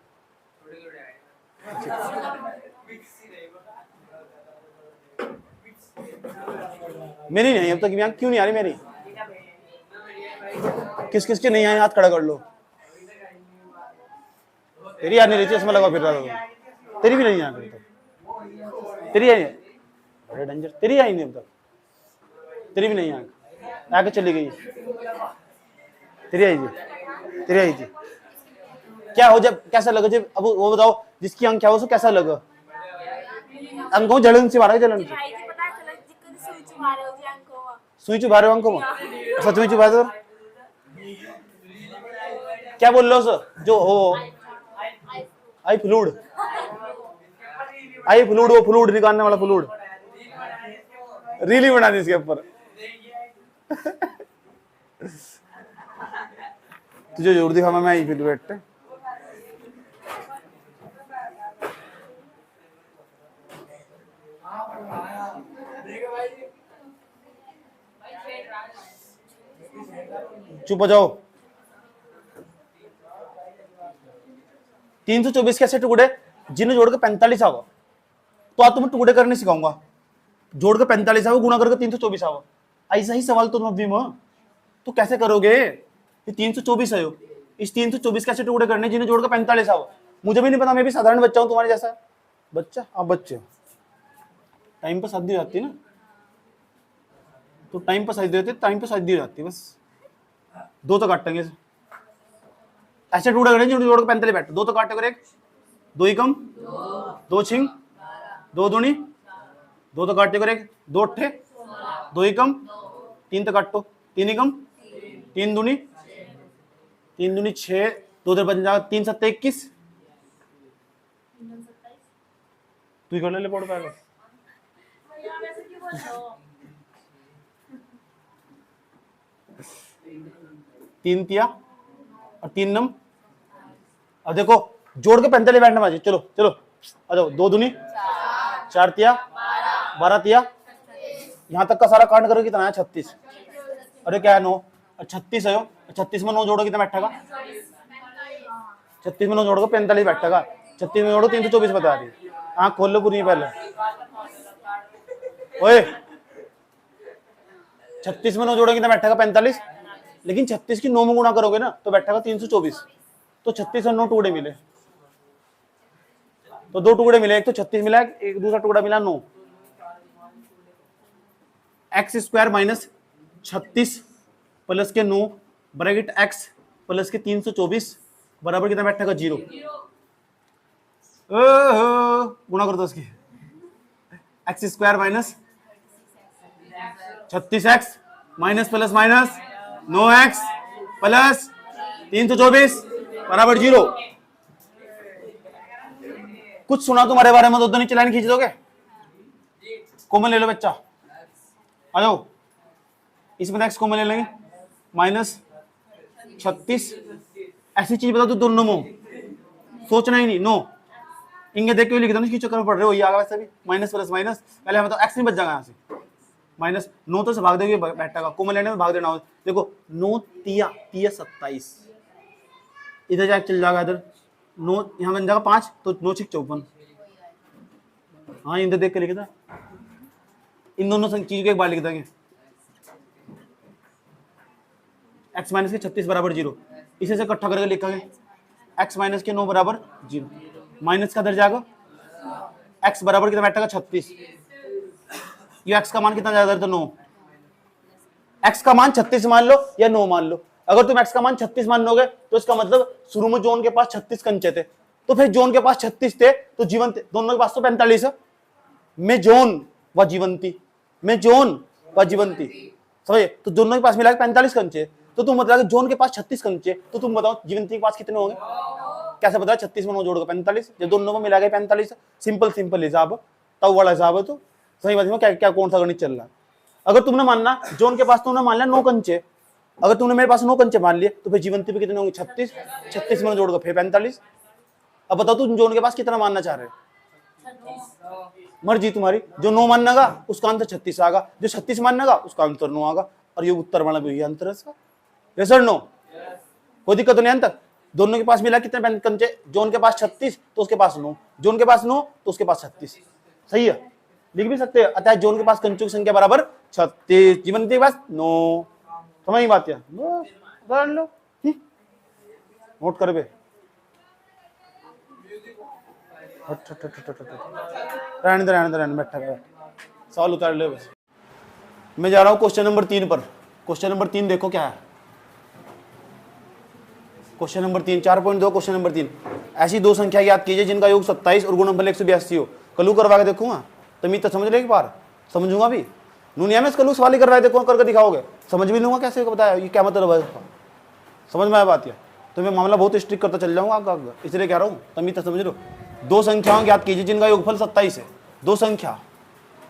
मेरी नहीं अब तक, यहाँ क्यों नहीं आ रही मेरी? किस किस के नहीं आए हाथ खड़ा कर लो। तेरी यार नहीं रही, चश्मा लगा फिर रहा था, तेरी भी नहीं आ रही, तेरी आई अरे डेंजर, तेरी आई नहीं अब तक, तेरी भी नहीं आके चली गई, तेरी आई थी, तेरी आई थी। क्या हो जब कैसा लगा जब, अब वो बताओ जिसकी अंक क्या हो उसको कैसा लगा? अंकों जलन से मारा, जलन से सुई चुभा रहे हो अंकों में, सच में चुभा दो। क्या बोल लो सर जो हो, आई फ्लूड, आई फ्लूड, वो फ्लूड निकालने वाला फ्लूड, रीली बना दी इसके ऊपर। तुझे जोर दिखा मैं आई फिर बैठते। चुप हो जाओ। 324 कैसे टुकड़े जिन्हें जोड़ के 45 आओ, तो आज तुम्हें टुकड़े करने सिखाऊंगा, जोड़ के 45 आओ गुणा करके 324 आओ। ऐसा ही सवाल तो 90 में तो कैसे करोगे? ये 324 है, इस 324 कैसे टुकड़े करने जिन्हें जोड़ के 45 आओ। मुझे भी नहीं पता, मैं भी साधारण बच्चा हूं तुम्हारे जैसा बच्चा। आप बच्चे हो, टाइम पर शादी हो जाती है ना, तो टाइम पर शादी होती है, टाइम पर शादी हो जाती है, बस 2 तो काटेंगे ऐसे टुकड़े करने जिन्हें जोड़ के 45 बैठ, 2 तो काटे कर, 1 2 ही कम 2 छिंग 2 दूनी 2 तो काटे कर, 1 2 अट्ठे 2 ही कम 3 तो काटो 3 ही कम 3 दूनी 6 2 इधर बन जाएगा 3 7 21 तू ही कर ले पढ़ पाएगा। 3 तिया और 3 नम, अब देखो जोड़ के 45 बैठने वाले, चलो चलो आ जाओ। 2 दूनी 4 तिया 12 तिया, यहाँ तक का सारा कांड करो कितना है 36, अरे क्या है 9, और 36 है। 36 में 9 जोड़ो कितना बैठेगा? 36 में 9 जोड़ो 45 बैठेगा। 36 में जोड़ो 324 बता रही। आँख खोल लो पूरी पहले। ओए 36 में 9 जोड़ो कितना बैठेगा? 45। लेकिन 36 की 9 में गुणा करोगे ना तो बैठेगा 324। तो 36 और 9 टुकड़े मिले, तो 2 टुकड़े मिले, एक तो 36 मिला, एक दूसरा टुकड़ा मिला 9। एक्स स्क्वायर माइनस 36 प्लस के 9 ब्रैकेट एक्स प्लस के 324 बराबर कितना बैठेगा? 0। गुणा कर दो उसकी। X square minus 36x minus plus minus 9x plus 324 बराबर 0। कुछ सुना तुम्हारे बारे में तो नीचे लाइन खींच दोगे। कॉमन ले लो बच्चा, आ जाओ। इसमें एक्स कॉमन ले लेंगे, माइनस 36। ऐसी चीज बता दो दोनों में, सोचना ही नहीं। नो इंगे देख के लिख दो, इसकी चक्कर पड़ रहे हो। ये आगे वैसे भी माइनस प्लस माइनस, पहले हमें तो एक्स नहीं बच जाएगा यहाँ से। माइनस 9 तो से भाग दोगे बैठा का, कॉमन लेने में भाग देना हो। देखो 9 तिया 27, इधर जाके चल जाएगा, इधर 9 यहाँ बन जाएगा 5, तो 9 6 54। हाँ इधर देख के लिखे था। इन दोनों चीज को एक बार लिख देंगे। x माइनस के 36 बराबर 0, इसे से इकट्ठा करके लिखेंगे। x माइनस के 9 बराबर 0, माइनस का दर जाएगा x बराबर कितना बैठेगा? 36। ये x का मान कितना ज्यादा? तो 9। x का मान 36 मान लो या 9 मान लो। अगर तुम x का मान 36 मान लोगे तो इसका मतलब शुरू में जोन के पास 36 कंचे थे, तो फिर जोन के पास 36 थे तो जीवन दोनों के पास तो 45 है। मैं जोन व जीवंती, मैं जोन व जीवंती, समझे? तो दोनों के पास मिला के 45 कंचे। तो तुम बताओ जोन के पास 36 कंचे, तो तुम बताओ जीवंती के पास कितने होंगे? कैसे बताया? 36 में 9 जोड़ोगे 45, जब दोनों को मिला के 45। सिंपल हिसाब, तब वाला हिसाब है। तो सही बात है, क्या क्या कौन सा गणित चल रहा है? अगर तुमने मानना जोन के पास तुमने मान लिया 9 कंचे, अगर तुमने मेरे पास 9 कंचे मान लिए तो फिर जीवंती पे कितने होंगे? 36। 36 में जोड़ोगे फिर 45। अब बताओ तुम जोन के पास कितना मानना चाह रहे हो? मर्जी तुम्हारी। जो 9 माननेगा उसका आंसर 36 आएगा, जो 36 माननेगा उसका आंसर 9 आएगा। और ये उत्तर वाला भी आंसर है इसका। यस और नो? कोई दिक्कत नहीं अंत। दोनों के पास मिला कितने कंचे? जोन के पास 36 तो उसके पास 9, जोन के पास 9 तो उसके पास 36। सही है, लिख भी सकते हैं। अतः जोन के पास कंचों की संख्या बराबर 36, जीवंती के पास 9। समझ बात है? लो नोट कर बे। रहने दे बैठा सवाल उतार ले बस। मैं जा रहा हूं क्वेश्चन नंबर 3 पर। क्वेश्चन नंबर 3 देखो क्या है। Question number 3 4.2 question number 3। ऐसी दो संख्या याद कीजिए जिनका योग 27 और गुणनफल 182 हो। कलू करवा के देखूंगा, तुम तो समझ ले एक बार, समझूंगा भी। नूनिया में कलू सवाल ही कर रहा है, देखो करके दिखाओगे, समझ भी लूंगा कैसे बताया, ये क्या मतलब है इसका। समझ में आया बात? या तो मैं मामला बहुत स्ट्रिक्ट करता चल जाऊंगा आपका, इसलिए कह रहा हूँ तुम तो समझ लो। दो संख्याओं याद कीजिए जिनका योगफल 27 है। दो संख्या,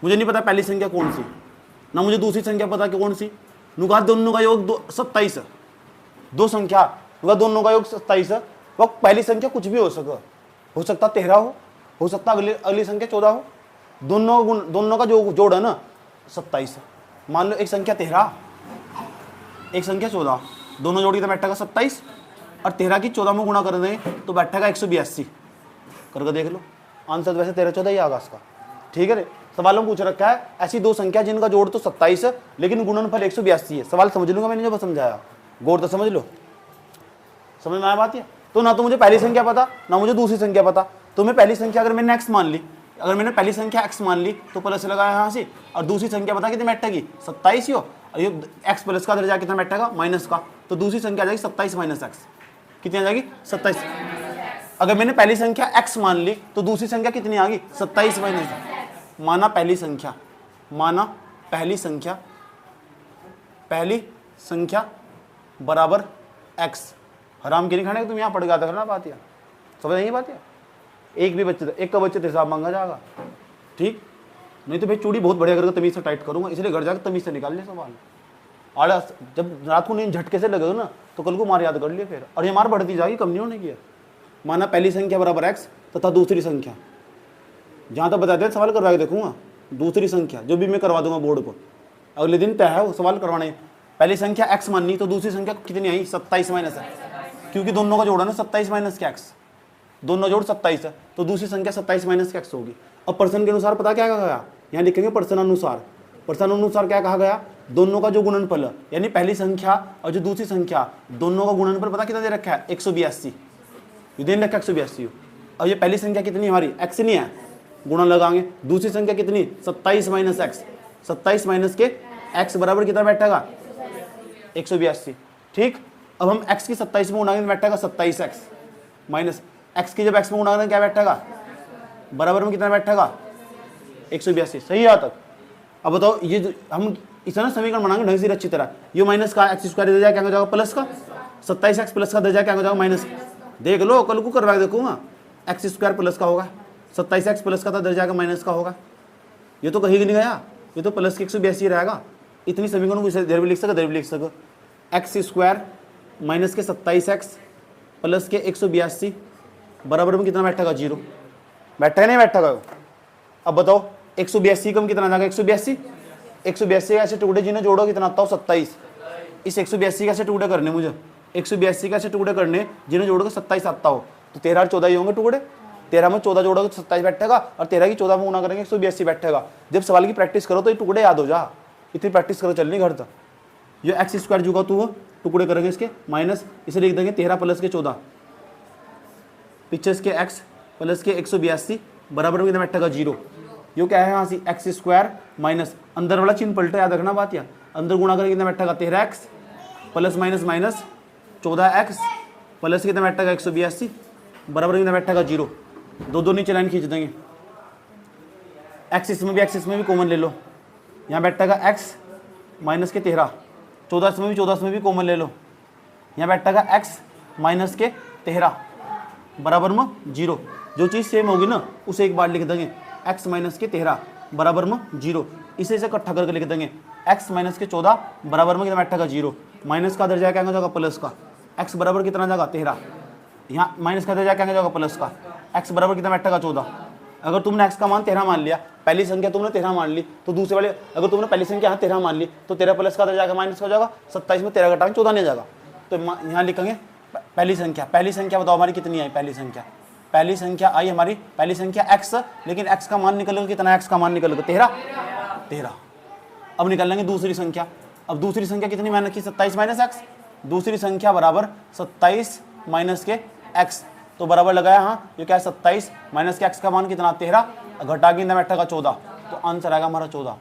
मुझे नहीं पता पहली संख्या कौन सी, ना मुझे दूसरी संख्या पता कि कौन सी। नुका दोनों का योग 27 है। दो संख्या नुका दोनों का योग 27 है। वह पहली संख्या कुछ भी हो सकता 13 हो सकता अगली संख्या 14 हो। दोनों का जो जोड़ है ना 27 है। मान लो एक संख्या 13, एक संख्या 14, दोनों जोड़ की तो बैठेगा 27 और 13 की 14 में गुणा कर देंगे तो बैठेगा 182। करके देख लो, आंसर वैसे 13-14 ही आगा इसका। ठीक है, सवालों में पूछ रखा है ऐसी दो संख्या जिनका जोड़ तो 27 है लेकिन गुणनफल 182 है। सवाल समझ लूंगा मैंने जो समझाया, गौर तो समझ लो। समझ में आया बात? है तो ना तो मुझे पहली संख्या पता ना मुझे दूसरी संख्या पता। तो मैं पहली संख्या अगर मैंने x मान ली, अगर मैंने पहली संख्या x मान ली तो प्लस लगाया यहाँ से, और दूसरी संख्या पता कितनी बैठेगी 27 ही हो, और ये x प्लस का दर्जा कितना बैठेगा माइनस का, तो दूसरी संख्या आ जाएगी 27 माइनस x। कितनी आ जाएगी 27। अगर मैंने पहली संख्या x मान ली तो दूसरी संख्या कितनी आ गई 27 माइनस। माना पहली संख्या बराबर x। हराम की नहीं खाने तुम यहाँ पढ़ गया था ना बात, यार समझ नहीं बात? यार एक भी बच्चे एक का बच्चे हिसाब मांगा जाएगा, ठीक? नहीं तो भाई चूड़ी बहुत बढ़िया करके तमीज से टाइट करूंगा, इसलिए घर जाकर तमीज से निकाल ले सवाल। और जब रात को नींद झटके से लगे ना तो कल को मार याद कर लिए फिर, और ये मार बढ़ती जाएगी, कम नहीं होने की। माना पहली संख्या बराबर x तथा दूसरी संख्या, जहाँ तक बता दें सवाल करवा के देखूंगा। दूसरी संख्या जो भी मैं करवा दूंगा बोर्ड पर, अगले दिन तय है वो सवाल करवाने। पहली संख्या x माननी तो दूसरी संख्या कितनी आई 27 माइनस है, क्योंकि दोनों का जोड़ा ना 27 माइनस के x, दोनों जोड़ 27 है तो दूसरी संख्या 27 माइनस के x होगी। अब पर्सन के अनुसार पता क्या कहा गया, यहाँ लिखेंगे पर्सन अनुसार। पर्सन अनुसार क्या कहा गया, दोनों का जो गुणनफल यानी पहली संख्या और जो दूसरी संख्या दोनों का गुणनफल पता कितना दे रखा है 182, ये दे रखा है 182। अब ये पहली संख्या कितनी हमारी x नहीं है, गुणा लगाएंगे। दूसरी संख्या कितनी 27 माइनस एक्स, 27 माइनस के x बराबर कितना बैठेगा 182। ठीक, अब हम x की 27 में गुणा बैठेगा 27x माइनस x की जब x में गुणा क्या बैठेगा बराबर में कितना बैठेगा 182। सही है तक। अब बताओ ये जो हम इसे ना समीकरण बनाएंगे ढंग से अच्छी तरह, ये माइनस का एक्स स्क्वायर दे जाए क्या हो जाएगा प्लस का 27x प्लस का दे जाए क्या हो जाएगा माइनस। देख लो कल को करवा के देखूंगा, एक्स स्क्वायर प्लस का होगा 27x प्लस का तो दे जाएगा माइनस का होगा। ये तो कहीं नहीं गया, ये तो प्लस के 182 रहेगा। इतनी समीकरण को इसे इधर भी लिख सको, इधर भी लिख सको। एक्स स्क्वायर माइनस के 27x प्लस के 182 बराबर में कितना बैठेगा 0, बैठा है नहीं बैठेगा। अब बताओ 182 कम कितना जाएगा 182, 182 ऐसे टुकड़े जिन्हें जोड़ो कितना आता हो 27। इस 182 कैसे टुकड़े करने मुझे 182 कैसे टुकड़े करने जिन्हें जोड़ोगे 27 आता हो तो 13 और 14 ही होंगे टुकड़े। 13 में 14 जोड़ोगे तो 27 बैठेगा और 13 की 14 में गुणा करेंगे 182 बैठेगा। जब सवाल की प्रैक्टिस करो तो ये टुकड़े याद हो जा, इतनी प्रैक्टिस करो चलनी घर तक। ये एक्स स्क्वायर जुगा तो वो टुकड़े करेंगे इसके माइनस, इसे लिख देंगे 13 प्लस के 14 पीछे इसके x प्लस के 182 बराबर में बैठेगा 0। यो क्या है यहाँ से एक्स स्क्वायर माइनस अंदर वाला चिन्ह पलटे, याद रखना बात। या अंदर गुणा करके कितना बैठेगा 13x plus minus minus 14x plus कितना बैठेगा 182 बराबर कितना बैठेगा 0। दो दो नीचे लाइन खींच देंगे, एक्स इसमें भी कॉमन ले लो, यहाँ बैठेगा x माइनस के 13, 14 इसमें भी कॉमन ले लो, यहाँ बैठेगा x माइनस के 13 बराबर में 0। जो चीज़ सेम होगी ना उसे एक बार लिख देंगे x माइनस के 13 बराबर में 0। इसे इकट्ठा करके लिख देंगे x माइनस के 14 बराबर में कितना बैठेगा 0। माइनस का दर्जा क्या हो जाएगा प्लस का, x बराबर कितना जाएगा 13, यहाँ माइनस का दर्जा क्या हो जाएगा प्लस का, x बराबर कितना बैठेगा 14। अगर तुमने x का मान 13 मान लिया, पहली संख्या तुमने 13 मान ली तो दूसरे वाले अगर तुमने पहली संख्या यहाँ 13 मान ली तो 13 प्लस का दर्जा माइनस हो जाएगा 27 में 13 घटाएंगे 14 नहीं जाएगा। तो यहाँ लिखेंगे पहली संख्या बताओ हमारी कितनी आई। पहली संख्या आई हमारी पहली संख्या x, लेकिन x का मान निकलेगा कितना, x का मान निकलेगा 13। अब निकल लेंगे दूसरी संख्या। अब दूसरी संख्या कितनी मैंने की 27 माइनस एक्स, दूसरी संख्या बराबर 27 माइनस के x तो बराबर लगाया। हाँ ये क्या है 27 माइनस के x का मान कितना 13, घटा के बैठेगा 14 तो आंसर आएगा हमारा 14।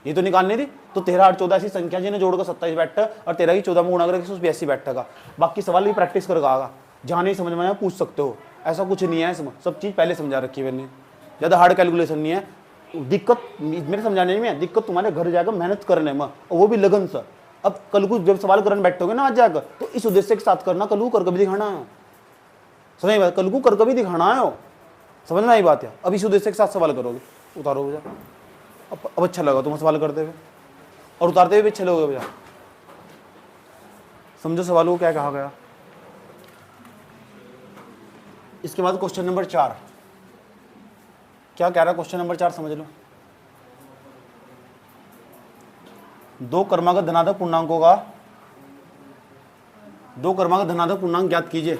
ये तो निकालनी थी। तो 13 और 14 ऐसी संख्या जिन्हें जोड़कर 27 बैठा और 13 की 14 में गुणा करके 182 बैठेगा। बाकी सवाल भी प्रैक्टिस करके आगा, जहाँ नहीं समझ में आया पूछ सकते हो, ऐसा कुछ नहीं है इसमें, सब चीज़ पहले समझा रखी है मैंने, ज़्यादा हार्ड कैलकुलेशन नहीं है। दिक्कत मेरे समझाने में है, दिक्कत तुम्हारे घर जाकर मेहनत करने में, और वो भी लगन से। अब कल को जब सवाल करने बैठोगे ना आज जाकर तो इस उद्देश्य के साथ करना, कल को कर कभी दिखाना है, समझ बात, कल को कर कभी दिखाना है, समझ में आई बात है। अब इस उद्देश्य के साथ सवाल करोगे, उतारोगे भैया, अब अच्छा लगा तुम्हें सवाल करते हुए और उतारते हुए भी अच्छे लोगे भैया। समझो सवाल को क्या कहा गया। इसके बाद क्वेश्चन नंबर 4 क्या कह रहा है, क्वेश्चन नंबर 4 समझ लो। दो क्रमागत धनात्मक पूर्णांक ज्ञात कीजिए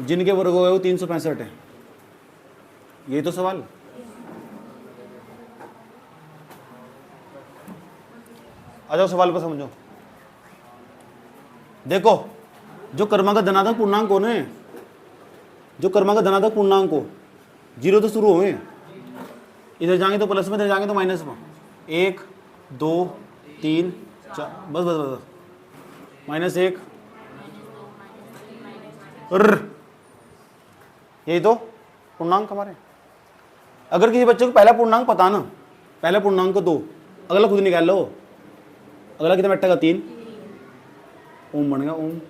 जिनके वर्ग हो गए वो 365 है। यही तो सवाल। आ जाओ सवाल पर समझो। देखो जो क्रमागत धनात्मक पूर्णांक कौन है, जो क्रमागत धनात्मक पूर्णांक को 0 तो शुरू हुए, इधर जाएंगे तो प्लस में, इधर जाएंगे तो माइनस में। 1 2 3 4 बस बस बस -1 यही तो पूर्णांक हमारे। अगर किसी बच्चे को पहला पूर्णांक पता ना, पहला पूर्णांक को 2, अगला खुद निकाल लो। अगला कितना बैठेगा 3, ओम बन गया ओम।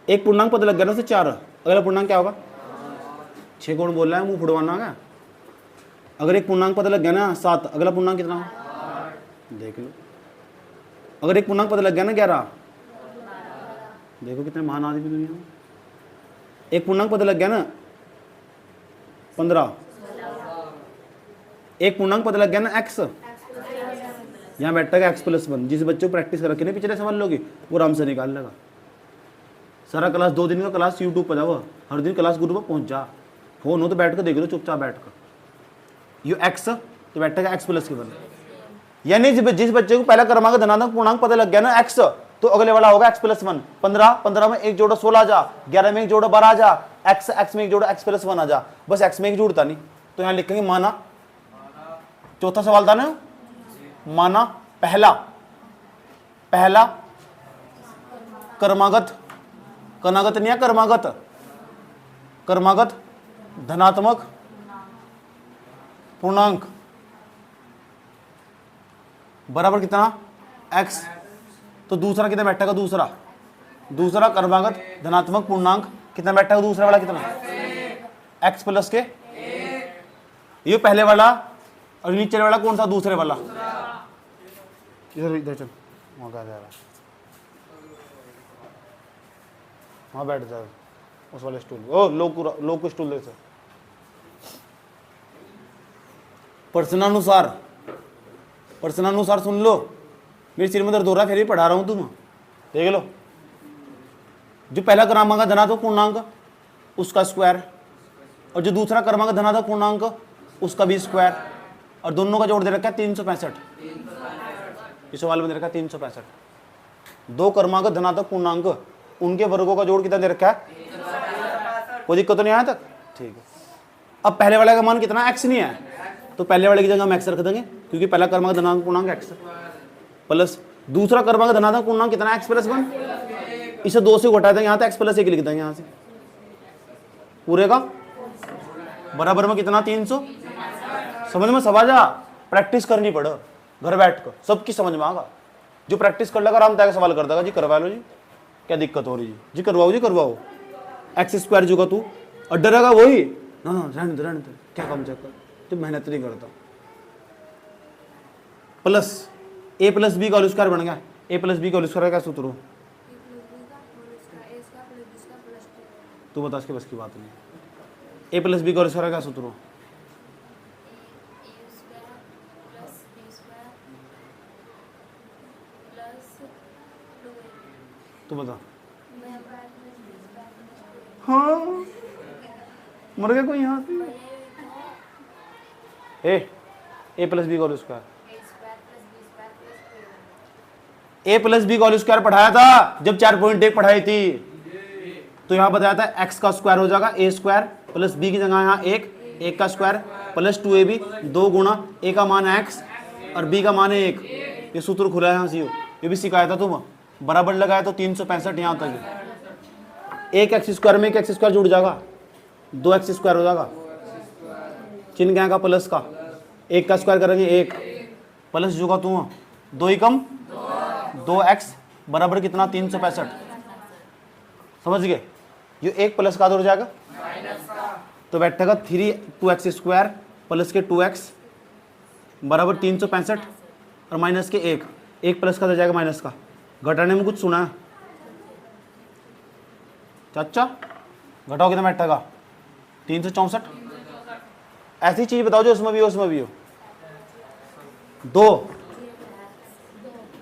एक पूर्णांक पता लग गया ना से 4, अगला पूर्णांक क्या होगा 6 कौन बोल रहा है, मुंह फुड़वाना है। अगर एक पूर्णांक पता लग गया ना 7, अगला पूर्णांक कितना हो देख लो। अगर एक पूर्णांक पता लग गया ना 11, देखो कितने महान आदमी दुनिया में। एक पूर्णांक पता लग गया ना 15, एक पूर्णांक पता लग गया ना x, यहाँ बैठेगा एक्स प्लस वन। जिस बच्चे को प्रैक्टिस कर रखे ना पिछले समझ लोगे वो आराम से निकाल लेगा। सारा क्लास 2 दिन का क्लास यूट्यूब पर जाओ, हर दिन क्लास ग्रुप पर पहुंच जा। फोन हो तो बैठ कर देख लो चुपचाप बैठ कर। यू एक्स तो बैठेगा एक्स प्लस के वन। यानी जिस बच्चे को पहला क्रमांक धनात्मक पूर्णांक पता लग गया ना एक्स, तो अगले वाला होगा एक्स प्लस वन। 15 में 1 जोड़ो 16 आ जा, 11 में 1 जोड़ो 12 आ जा, एक्स में 1 जोड़ो एक्स प्लस वन आ जा। बस एक्स में 1 जोड़ता नहीं तो यहाँ लिखेंगे माना। चौथा सवाल था ना, माना पहला कर्मागत नहीं है, कर्मागत धनात्मक पूर्णांक बराबर कितना x। तो दूसरा कितना बैठेगा, दूसरा कर्मागत धनात्मक पूर्णांक कितना बैठेगा, दूसरा वाला कितना x प्लस के। ये पहले वाला और नीचे वाला कौन सा, दूसरे वाला। इधर चल, वहां कहा जा रहा है, वहां बैठ जा उस वाले स्टूल। ओ लोग को स्टूल दे सर। प्रश्नानुसार सुन लो, मेरे सिर में दर्द हो रहा है फिर भी पढ़ा रहा हूं, तुम देख लो। जो पहला क्रमांक धनात्मक पूर्णांक उसका स्क्वायर, और जो दूसरा क्रमांक धनात्मक पूर्णांक उसका भी स्क्वायर, और दोनों का जोड़ दे रखा है 365। इस सवाल में दे रखा है 365। दो क्रमांक धनात्मक पूर्णांक उनके वर्गों का जोड़ कितना दे रखा है, कोई दिक्कत तो नहीं आया तक, ठीक है। अब पहले वाले का मान कितना x नहीं है, तो पहले वाले की जगह हम x रख देंगे, क्योंकि पहला क्रमांक धनात्मक पूर्णांक x प्लस दूसरा क्रमांक धनात्मक पूर्णांक कितना x प्लस 1। इसे 2 से घटा देंगे, यहाँ तो x प्लस 1 लिख देंगे यहाँ से, पूरे का बराबर में कितना 300। समझ में सब आ जा, प्रैक्टिस करनी पड़े घर बैठ कर, सबकी समझ में आगा। जो प्रैक्टिस कर लेगा आराम तक सवाल कर देगा, जी करवा लो जी, क्या दिक्कत हो रही जी करवाओ एक्स स्क्वायर जो का तू, और डरेगा वही ना रहने दे क्या काम चक्कर, तो मेहनत नहीं करता। प्लस ए प्लस बी का होल स्क्वायर बन गया। ए प्लस बी का होल स्क्वायर का सूत्र हो, तू बता, इसके बस की बात नहीं। ए प्लस बी का होल स्क्वायर का सूत्र हो, तू बता। हाँ मर गया कोई यहाँ ए प्लस बी का होल स्क्वायर, ए प्लस बी का होल स्क्वायर पढ़ाया था जब 4.1 पढ़ाई थी, तो यहाँ बताया था x का स्क्वायर हो जाएगा ए स्क्वायर प्लस बी की जगह यहाँ 1 का स्क्वायर प्लस 2ab 2 गुणा ए का मान है x और b का मान है 1। ये सूत्र खुला है यहाँ से, ये भी सिखाया था तुम, बराबर लगाया तो 365 यहाँ तक। एक एक्स स्क्वायर में एक एक्स स्क्वायर जुड़ जाएगा, 2x स्क्वायर हो जाएगा, चिन्ह क्या का प्लस का, 1 का स्क्वायर करेंगे 1 प्लस जो का तू 2 ही कम 2x बराबर कितना 365। समझ गए, ये 1 प्लस का हो जाएगा तो बैठेगा 2x स्क्वायर प्लस के 2x बराबर 365 और माइनस के 1 प्लस का हो जाएगा माइनस का। घटाने में कुछ सुना है चाचा, घटाओ कितना बैठेगा 364। ऐसी चीज बताओ जो उसमें भी हो 2।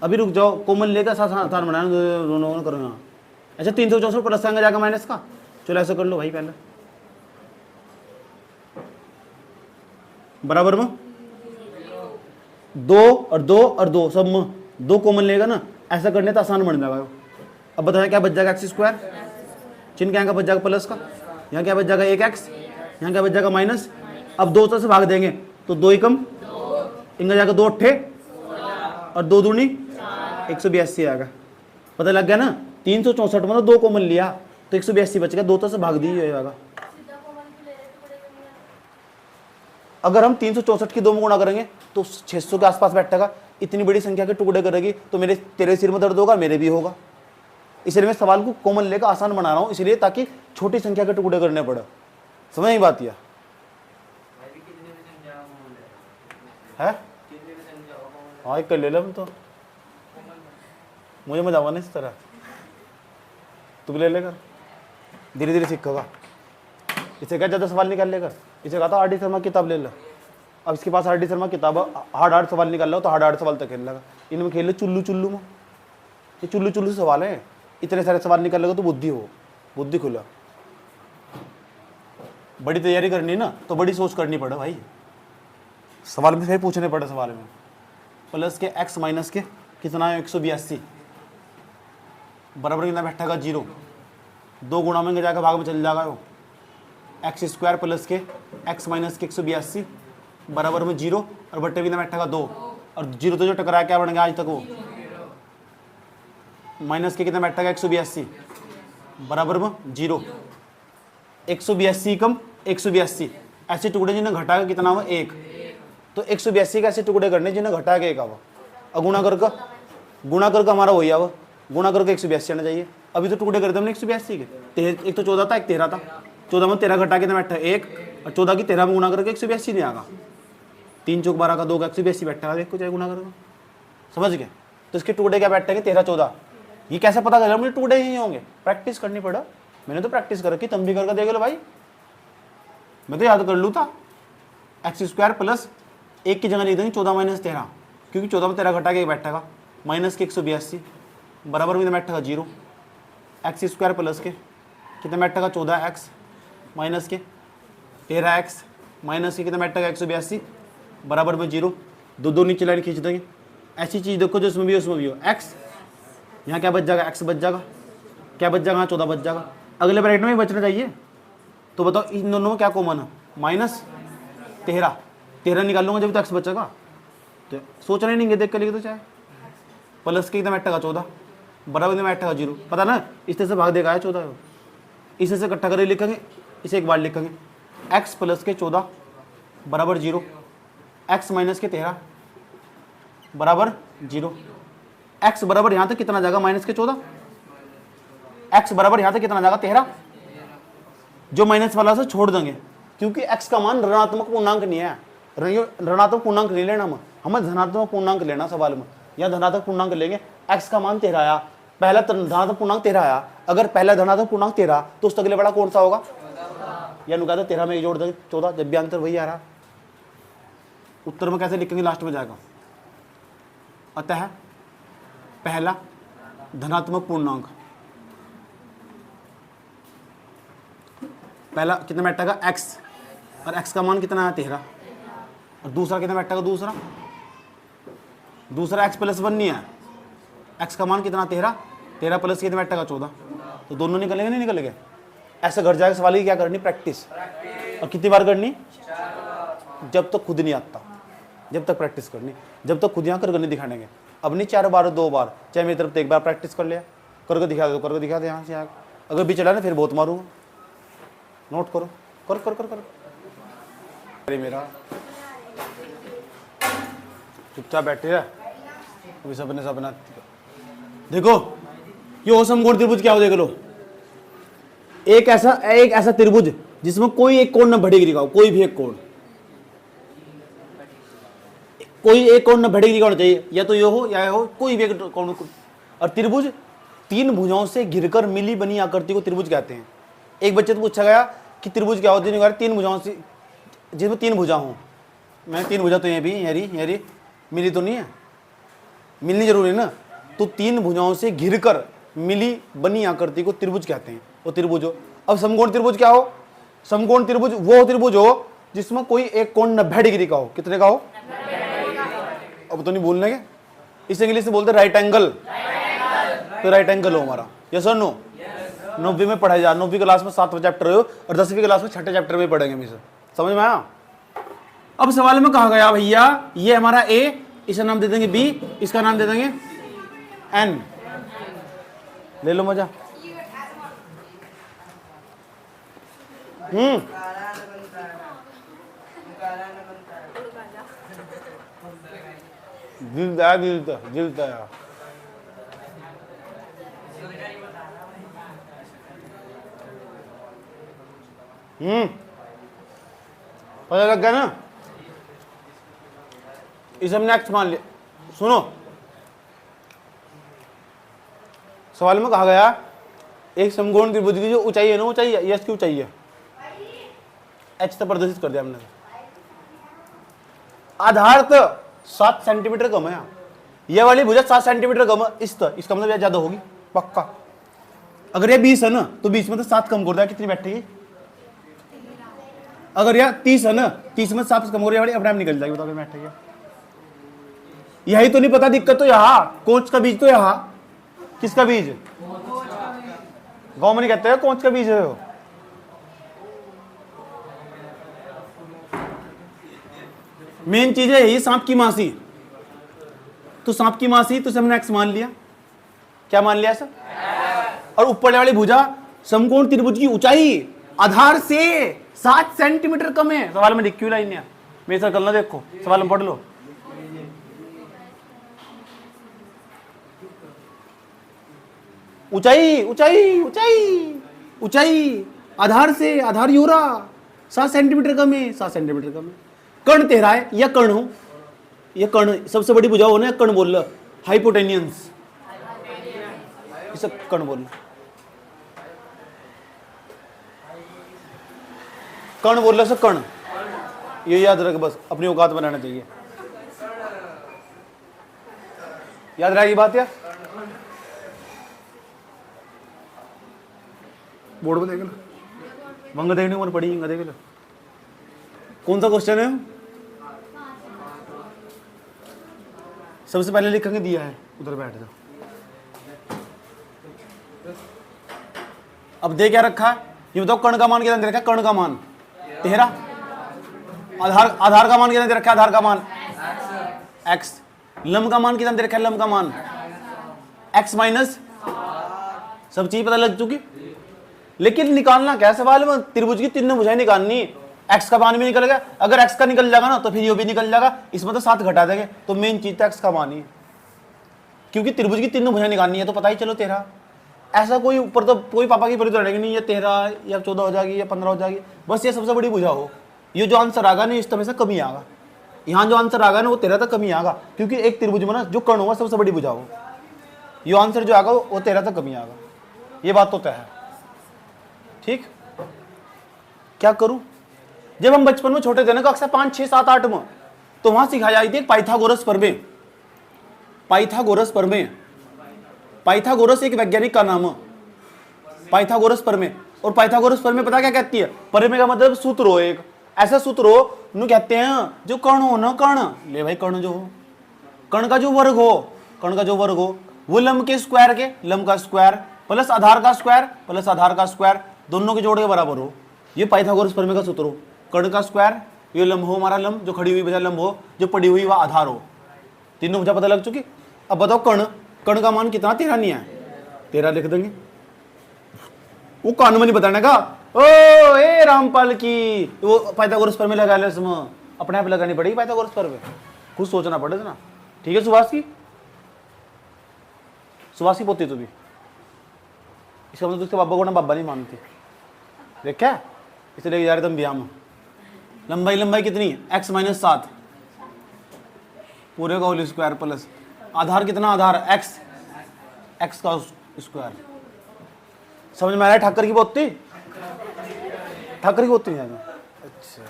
अभी रुक जाओ, कोमल लेकर आसान बनाना, दोनों करो यहाँ। अच्छा 364 प्लस का जाएगा माइनस का, चलो ऐसा कर लो भाई, पहले बराबर में 2 और 2 और 2 सब में 2 कॉमन लेगा ना, ऐसा करने तो आसान बन जाएगा। अब बताया क्या बच जाएगा एक्स स्क्वायर, चिन्ह क्या बच जाएगा प्लस का, यहाँ क्या बच जाएगा 1x, यहाँ क्या बच जाएगा माइनस। अब 2 से भाग देंगे तो 2 ही कम, इनका जाएगा 2 अट्ठे और 2 दूनी 182 आएगा। पता लग गया ना, 364 में 2 कॉमन लिया तो 182 बच गया, 2 से भाग दी जाएगा। अगर हम 364 की 2 में गुणा करेंगे तो 600 के आसपास बैठेगा। इतनी बड़ी संख्या के टुकड़े करेगी तो तेरे सिर में दर्द होगा, मेरे भी होगा। इसलिए मैं सवाल को कॉमन लेकर आसान बना रहा हूं, इसलिए ताकि छोटी संख्या के टुकड़े करने पड़े। समझ नहीं बात यह है? हाँ एक कर ले हम तो, मुझे मजा आवा नहीं इस तरह, तू भी ले लेकर धीरे धीरे सीखेगा। इसे क्या ज्यादा सवाल निकाल लेकर, इसे कहा था आर डी शर्मा किताब ले लो, अब इसके पास आर डी शर्मा किताब, हार्ड सवाल निकाल लो तो हार्ड सवाल तक खेल लगा। इनमें खेल लो चुल्लू चुल्लू में, ये चुल्लू चुल्लू सवाल है। इतने सारे सवाल निकाल लोगे तो बुद्धि खुला। बड़ी तैयारी करनी ना तो बड़ी सोच करनी पड़े भाई। सवाल में फिर पूछने पड़े, सवाल में प्लस के एक्स माइनस के कितना है 182 बराबर कितना बैठेगा 0, 2 गुणा में जाकर भाग में चल जाएगा वो। एक्स स्क्वायर प्लस के एक्स माइनस के 182 बराबर में 0 और बट्टे भी ना बैठेगा 2 और 0 तो जो टकराया क्या बन गया आज तक वो माइनस के कितना बैठेगा 182 बराबर में 0। 182 कम 182 ऐसे टुकड़े जिन्हें घटा के कितना हुआ 1, तो 182 के ऐसे टुकड़े करने जिन्हें घटा के 1 आवा और गुणा करके हमारा वही आवा, गुणा करके 182 आना चाहिए। अभी तो टुकड़े करते हमने 182 के, एक तो 14 था एक 13 था, 14 में 13 घटा के बैठा 1 और 14 की 13 में गुणा करके 182 नहीं आगा। 3 चौक 12 का 2 का 182 बैठा है, एक को चाहे गुणा करके, समझ गए। तो इसके टुकड़े क्या बैठेंगे 13 14। ये कैसे पता चला मुझे टुकड़े ही होंगे, प्रैक्टिस करनी पड़ा। मैंने तो प्रैक्टिस कर रखी, तुम भी करके देख लो भाई, मैं तो याद कर लूँ था। एक्स स्क्वायर प्लस 1 की जगह लिख देंगे 14 माइनस 13, क्योंकि 14 में 13 घटा के बैठेगा माइनस के 182 बराबर में बैठेगा 0। एक्स स्क्वायर प्लस के कितना बैठेगा 14x माइनस के 13x माइनस के कितना बैठेगा 182 बराबर में 0। दो नीचे लाइन खींच देंगे। ऐसी चीज़ देखो जो उसमें भी हो x, यहाँ क्या बच जाएगा x बच जाएगा, क्या बच जाएगा 14 बच जाएगा, अगले ब्रैकेट में भी बचना चाहिए। तो बताओ इन दोनों में क्या कॉमन है, माइनस 13 निकाल लूँगा जब तो x बचेगा, तो सोचना ही नहीं है, देख कर लिखे तो चाहे। प्लस के कितना बैठेगा 14 बराबर में बैठेगा 0, पता ना इस तरह से भाग देगा 14, इसे से इकट्ठा करके लिखेंगे, इसे एक बार लिखेंगे x प्लस के 14 बराबर 0, x माइनस के 13 बराबर 0। x बराबर यहाँ तक कितना जाएगा माइनस के 14, x बराबर यहाँ तक कितना जाएगा 13, जो माइनस वाला से छोड़ देंगे क्योंकि x का मान ऋणात्मक पूर्णांक नहीं है। ऋणात्मक पूर्णांक नहीं लेना हमें धनात्मक पूर्णांक लेना सवाल में, या धनात्मक पूर्णांक लेंगे। x का मान 13 आया, पहला धनात्मक पूर्णांक 13 आया, अगर पहला धनात्मक पूर्णांक 13 तो उससे अगले बड़ा कौन सा होगा, या नुका 13 में जोड़ देंगे 14, जब भी आंसर वही आ रहा। उत्तर में कैसे लिखेंगे लास्ट में जाएगा। अतः पहला धनात्मक पूर्णांक, पहला कितना बैठेगा x और x का मान कितना है 13, और दूसरा कितना बैठेगा दूसरा x प्लस 1 नहीं है, x का मान कितना 13 प्लस कितना बैठेगा 14, तो दोनों निकलेंगे नहीं निकलेंगे। ऐसे घर जाकर सवाल की क्या करनी प्रैक्टिस, और कितनी बार करनी, जब तक खुद नहीं आता, जब तक प्रैक्टिस करनी, जब तक खुद यहाँ करके नहीं दिखाएंगे। अब नहीं 4 बार 2 बार, चाहे मेरी तरफ से 1 बार प्रैक्टिस कर लिया, करके दिखा दो, करके दिखा दे यहाँ से आगे। अगर भी चला ना फिर बहुत मारूंगा, नोट करो, कर कर कर कर। अरे मेरा चुपचाप बैठे है अभी सपना देखो ये समकोण त्रिभुज क्या हो देख लो। एक ऐसा त्रिभुज जिसमें कोई एक कोण न बढ़ी गिरी का हो, कोई भी एक कोण, कोई एक कोण न बढ़ी गिरी का होना चाहिए, या तो ये हो या हो, कोई भी एक कोण। और त्रिभुज 3 भुजाओं से घिरकर मिली बनी आकृति को त्रिभुज कहते हैं। एक बच्चे तो पूछा गया कि त्रिभुज क्या होती है, 3 भुजाओं से, जिसमें 3 भुजा हो। मैं 3 भुजा तो ये भी यरी मिली तो नहीं है, मिलनी जरूरी है ना, तो 3 भुजाओं से घिरकर मिली बनी आकृति को त्रिभुज कहते हैं, वो त्रिभुज हो। अब समकोण त्रिभुज क्या हो, समकोण त्रिभुज वो त्रिभुज हो जिसमें कोई एक कोण 90 डिग्री का हो। कितने का हो, अब तो नहीं भूलने के, इस इंग्लिश से बोलते राइट एंगल, तो राइट एंगल हो हमारा, यस और नो। 9वीं में पढ़ाया जा, 9वीं क्लास में 7वां चैप्टर हो और 10वीं क्लास में 6ठे चैप्टर में पढ़ेंगे हमेशा, समझ में आया। अब सवाल में कहा गया भैया ये हमारा a, इसका नाम दे देंगे b, इसका नाम दे देंगे n, ले लो मजा। जिलता पता लग गया ना, इसे हमने x मान लिया। सुनो सवाल में कहा गया एक समकोण त्रिभुज की जो ऊंचाई है ना, ऊंचाई यस की ऊंचाई है h तो प्रदर्शित कर दिया हमने। आधार तो 7 सेंटीमीटर कम है यहाँ, ये वाली भुजा 7 सेंटीमीटर कम है, इसका मतलब यह ज्यादा होगी पक्का। अगर ये 20 है ना तो 20 में तो 7 कम कर दिया, कितनी बैठेगी? अगर यह 30 है ना, 30 में 7 कम हो रही है, अपने आप निकल जाएगी, बताओ बैठेगी। यही तो नहीं पता, दिक्कत तो यहाँ कोच का बीज तो यहाँ, किसका बीज? गांव में नहीं कहते हैं कोच का बीज है वो। मेन चीज है यही, सांप की मासी। तो सांप की मासी तो हमने एक्स मान लिया, क्या मान लिया सर? और ऊपर वाली भुजा समकोण त्रिभुज की ऊंचाई आधार से 7 सेंटीमीटर कम है। सवाल में लिखी हुई लाइन है, मेरे साथ करना, देखो सवाल में पढ़ लो। ऊंचाई ऊंचाई ऊंचाई ऊंचाई आधार से, आधार यूरा 7 सेंटीमीटर कम है, 7 सेंटीमीटर कम है। कर्ण तेरा है या कर्ण हो, ये कर्ण सबसे बड़ी भुजा हो ना, कर्ण बोल लो, हाइपोटेनियंस, इसे कर्ण बोल लो, कर्ण बोल लो से कर्ण, ये याद रख, बस अपनी औकात बनाना चाहिए, याद रहेगी बात यार। बोर्ड में देख लो, मंग देखने को पड़ी, देख लो कौन सा क्वेश्चन है। सबसे पहले लिखेंगे दिया है, उधर बैठ जाओ। अब दे क्या रखा है, ये बताओ कर्ण का मान कितना दे रखा है? कर्ण का मान 13, आधार का मान कितना दे रखा है? आधार का मान x, लंब का मान कितना दे रखा है? लंब का मान x माइनस, सब चीज पता लग चुकी। लेकिन निकालना क्या सवाल में? त्रिभुज की 3 भुजाएं निकालनी, x का मान भी निकल गया, अगर x का निकल जाएगा ना तो फिर ये भी निकल जाएगा, इसमें तो 7 घटा देंगे, तो मेन चीज तो x का मान ही, क्योंकि त्रिभुज की 3 भुजाएं निकालनी है तो पता ही चलो 13। ऐसा कोई ऊपर तो कोई पापा की परिचय रहेगी नहीं, ये 13 या 14 हो जाएगी या 15 हो जाएगी, बस ये सबसे बड़ी भुजा हो। ये जो आंसर आगा ना इस तरह से कमी आगा, यहाँ जो आंसर आगा ना वो 13 तक कमी आगा, क्योंकि एक त्रिभुज में ना जो कर्ण होगा सबसे बड़ी भुजा हो, ये आंसर जो आगा वो 13 तक कमी आगा, ये बात तो तय है। ठीक, क्या करूं? जब हम बचपन में छोटे थे ना, कक्षा 5, 6, 7, 8 में, तो वहां सिखाई जाती थी पाइथागोरस प्रमेय। पाइथागोरस प्रमेय, पाइथागोरस एक वैज्ञानिक का नाम है, पाइथागोरस प्रमेय। और पाइथागोरस प्रमेय पता क्या कहती है? प्रमेय का मतलब सूत्र हो, एक ऐसा सूत्र हो नु कहते हैं जो कर्ण हो ना, कर्ण ले भाई, कर्ण जो हो, कर्ण का जो वर्ग हो, कर्ण का जो वर्ग हो वो लंब के स्क्वायर के, लंब का स्क्वायर प्लस आधार का स्क्वायर प्लस आधार का स्क्वायर, दोनों के जोड़ के बराबर हो, ये पाइथागोरस प्रमेय का सूत्र हो। कर्ण का स्क्वायर, ये लंब हो हमारा, लंब जो खड़ी हुई भुजा लंब हो, जो पड़ी हुई वह आधार हो, तीनों भुजा पता लग चुकी। अब बताओ कर्ण, कर्ण का मान कितना? 13 नहीं है, 13 लिख देंगे। वो कानून में नहीं बताने का, ओ ए रामपाल की वो पाइथागोरस प्रमेय लगा ले, इसमें अपने आप लगानी पड़ेगी पाइथागोरस प्रमेय, खुद सोचना पड़ेगा ना। ठीक है, सुभाष की, सुभाष की पोती तो भी, इसका मतलब उसके बाबा को ना बाबा नहीं मानती, देखा इसे लेके जा रहे तुम ब्याह में। लंबाई, लंबाई कितनी है? x माइनस 7 पूरे का होल स्क्वायर प्लस आधार कितना? आधार x, x का स्क्वायर। समझ में आ रहा है? ठाकर की पोती, ठाकर की पोती है। अच्छा,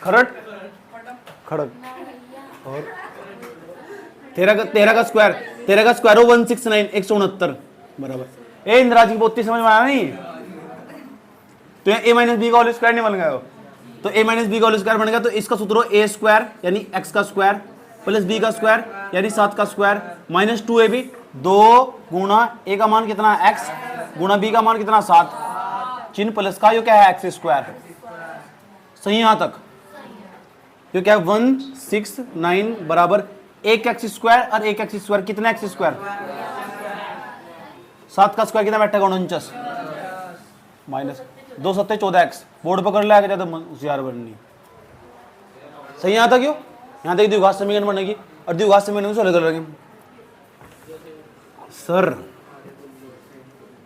खरट, खड़क। और 13 का स्क्वायर, 13 का स्क्वायर हो 169, 169 बराबर। ए इंदिरा जी की पोती, समझ में आया नहीं? तो यहाँ a माइनस बी का होल स्क्वायर नहीं बन गया हो, तो a माइनस बी का होल स्क्वायर बन गया, तो इसका सूत्र हो a स्क्वायर यानी x का स्क्वायर प्लस b का स्क्वायर यानी 7 का स्क्वायर माइनस 2ab, 2 गुणा a का मान कितना? x गुणा b का मान कितना? 7, चिन्ह प्लस का, यो क्या है? x square. सही यहां तक? यो क्या है? 169 बराबर एक एक्स स्क्वायर और एक एक्स स्क्वायर, कितना एक्स स्क्वायर? 7 का स्क्वायर कितना बैठेगा? 49 माइनस 2 7 14 एक्स, बोर्ड पकड़ ले, ज्यादा होशियार बननी। सही यहाँ तक? क्यों यहाँ तक द्विघात समीकरण बनेगी, और द्विघात समीकरण सोल्व कर लेंगे। सर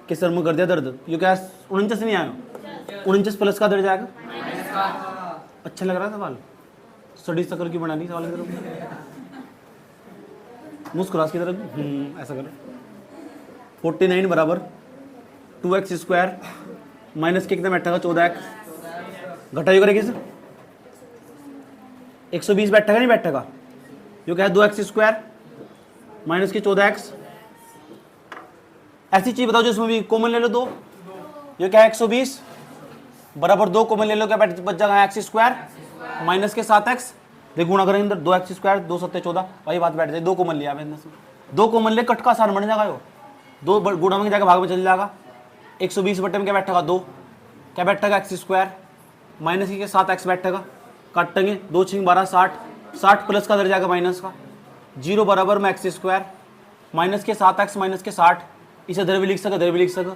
किस सर में कर दिया दर्द? ये क्या 49 नहीं आया? 49 प्लस का दर्ज जाएगा। अच्छा लग रहा है सवाल, स्टडी चक्कर की बना दी सवाल की तरफ, मुस्कुरास की तरफ, ऐसा करो। 49 बराबर 2x स्क्वायर माइनस के कितना बैठेगा 14x, घटाइए करेगी सर 120 बैठेगा नहीं बैठेगा, जो क्या है 2x स्क्वायर माइनस के 14x। ऐसी चीज बताओ जिसमें भी कॉमन ले लो 2, ये क्या है 120 बराबर 2 कॉमन ले लो, क्या बच जाएगा एक्स स्क्वायर माइनस के 7x, देख गुणा करेंगे अंदर 2x स्क्वायर 2 7 14, वही बात बैठ जाए 2 कॉमन लिया मैंने, 2 कॉमन ले कट का आसान बन जाएगा, यो 2 गुणा में जाकर भाग में चल जाएगा, 120 बटे में क्या बैठेगा 2, क्या बैठेगा एक्स स्क्वायर माइनस के 7x बैठेगा, काटेंगे 2 6 12 60, 60 प्लस का दर जाएगा माइनस का, 0 बराबर में एक्स स्क्वायर माइनस के 7x माइनस के 60, इसे इधर भी लिख सका इधर भी लिख सका,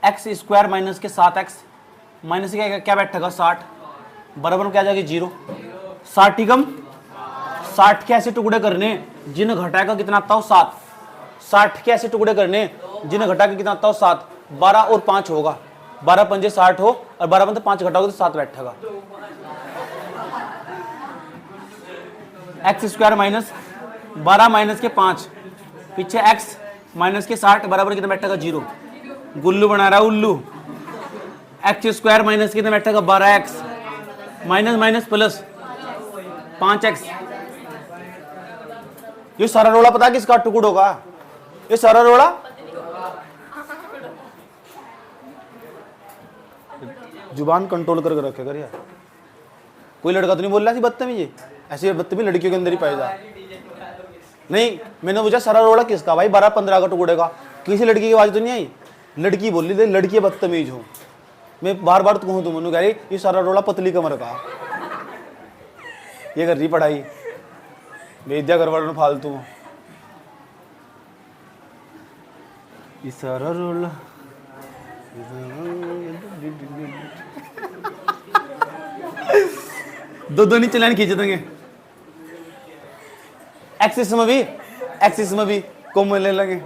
एक्स स्क्वायर माइनस के 7x माइनस के क्या बैठेगा 60 बराबर में क्या जाएगा 0, 60 ही कम 60 के ऐसे टुकड़े करने जिन्हें घटाएगा कितना आता हो 7, 60 के ऐसे टुकड़े करने जिन्हें घटा के कितना आता हो 7, 12 और 5 होगा, 12 पंजे 60 हो और 12 में तो 5 घटाओगे तो 7 बैठेगा, एक्स स्क्वायर माइनस 12 माइनस के 5 पीछे एक्स माइनस के 60 बराबर कितना बैठेगा 0, गुल्लू बना रहा है उल्लू, एक्स स्क्वायर माइनस कितना बैठेगा 12x minus minus plus 5x, ये सारा रोड़ा पता है किसका टुकड़ होगा, ये सारा रोड़ा जुबान कंट्रोल करके रखे कर यार, कोई लड़का तो नहीं बोल रहा थी बदतमीजी, ऐसी बदतमीजी लड़कियों के अंदर ही पाई जा, नहीं मैंने पूछा सारा रोड़ा किसका, भाई 12-15 का टुकड़े का, किसी लड़की की आवाज तो नहीं आई, लड़की बोल रही थी लड़की बदतमीज हो, मैं बार बार तो कहूँ तुम कह रही ये सारा रोड़ा पतली कमर का, ये कर रही पढ़ाई विद्या करवा फालतू, ये सारा रोड़ा दो नीचे लाइन खींच देंगे, एक्सिस में भी कॉमन ले लेंगे,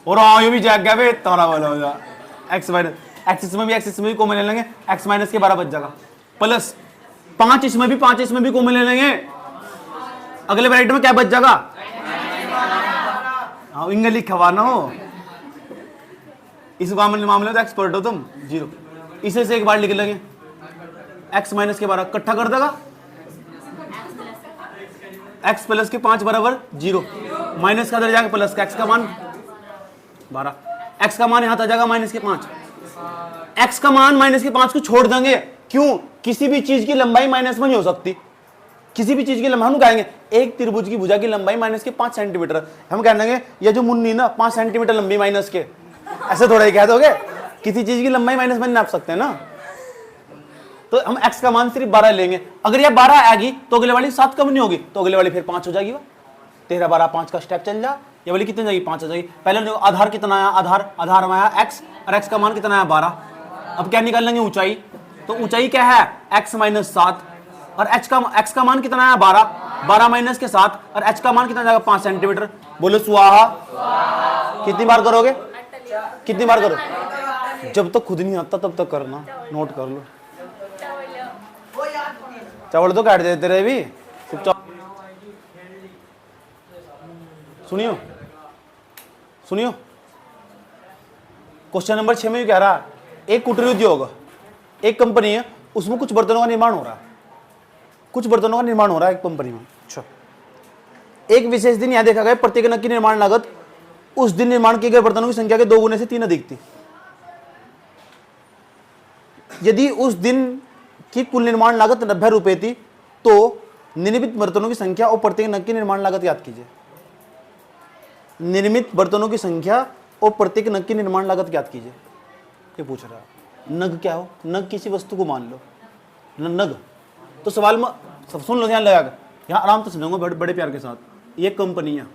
और ये भी जाग गया तारा वाला हो जा, एक्स माइनस एक्सिस में भी कॉमन ले लेंगे, एक्स माइनस के 12 बच जाएगा, प्लस 5 इसमें भी कॉमन ले लेंगे, अगले ब्रैकेट में क्या बच जाएगा, हाँ इंग्लिश लिखवा ना हो, इस मामले में तो एक्सपर्ट हो तुम 0, इसे से एक बार लिख लेंगे, एक्स माइनस के 12 इकट्ठा कर देगा, एक्स प्लस के 5 बराबर 0, माइनस का दर जाएगा प्लस का, एक्स का मान 12, एक्स का मान यहां आ जाएगा माइनस के 5, एक्स का मान माइनस के 5 को छोड़ देंगे, क्यों, किसी भी चीज की लंबाई माइनस में नहीं हो सकती, किसी भी चीज की लंबाई हम कहेंगे एक त्रिभुज की भुजा की लंबाई माइनस के 5 सेंटीमीटर, हम कह देंगे ये जो मुन्नी ना 5 सेंटीमीटर लंबी माइनस के, ऐसे थोड़ा ही कह दोगे, किसी चीज की लंबाई माइनस में नाप सकते हैं ना, तो हम x का मान सिर्फ 12 लेंगे, अगर यह 12 आएगी तो अगले वाली 7 कम नहीं होगी, तो अगले वाली फिर 5 हो जाएगी, 13 12 5 का स्टेप चल जा, ये वाली कितनी जाएगी 5 हो जाएगी, पहले जो आधार कितना आया, आधार में आया x और x का मान कितना आया 12, अब क्या निकाल लेंगे ऊंचाई, तो ऊंचाई क्या है x माइनस 7 और x का मान कितना आया 12 माइनस के 7 और h का मान कितना जाएगा 5 सेंटीमीटर, बोलो स्वाहा, कितनी बार करोगे, कितनी बार करो, जब तक खुद नहीं आता तब तक करना, नोट कर लो, चावल तो काट देते रहे भी, सुनियो क्वेश्चन नंबर 6 में कह रहा है एक कुटीर उद्योग, एक कंपनी है उसमें कुछ बर्तनों का निर्माण हो रहा है, कुछ बर्तनों का निर्माण हो रहा है एक कंपनी में, अच्छा एक विशेष दिन यह देखा गया प्रत्येक नग की निर्माण लागत उस दिन निर्माण किए गए बर्तनों की संख्या के 2 गुने से 3 अधिक थी, यदि उस दिन की कुल निर्माण लागत 90 रुपए थी तो निर्मित बर्तनों की संख्या और प्रत्येक नग की निर्माण लागत याद कीजिए, निर्मित बर्तनों की संख्या और प्रत्येक नग की निर्माण लागत याद कीजिए, ये पूछ रहा है, नग क्या हो, नग किसी वस्तु को मान लो, नग, तो सवाल में सब सुन लो, ध्यान लगा यहाँ आराम से सुनूंगा बड़े प्यार के साथ, ये कंपनी है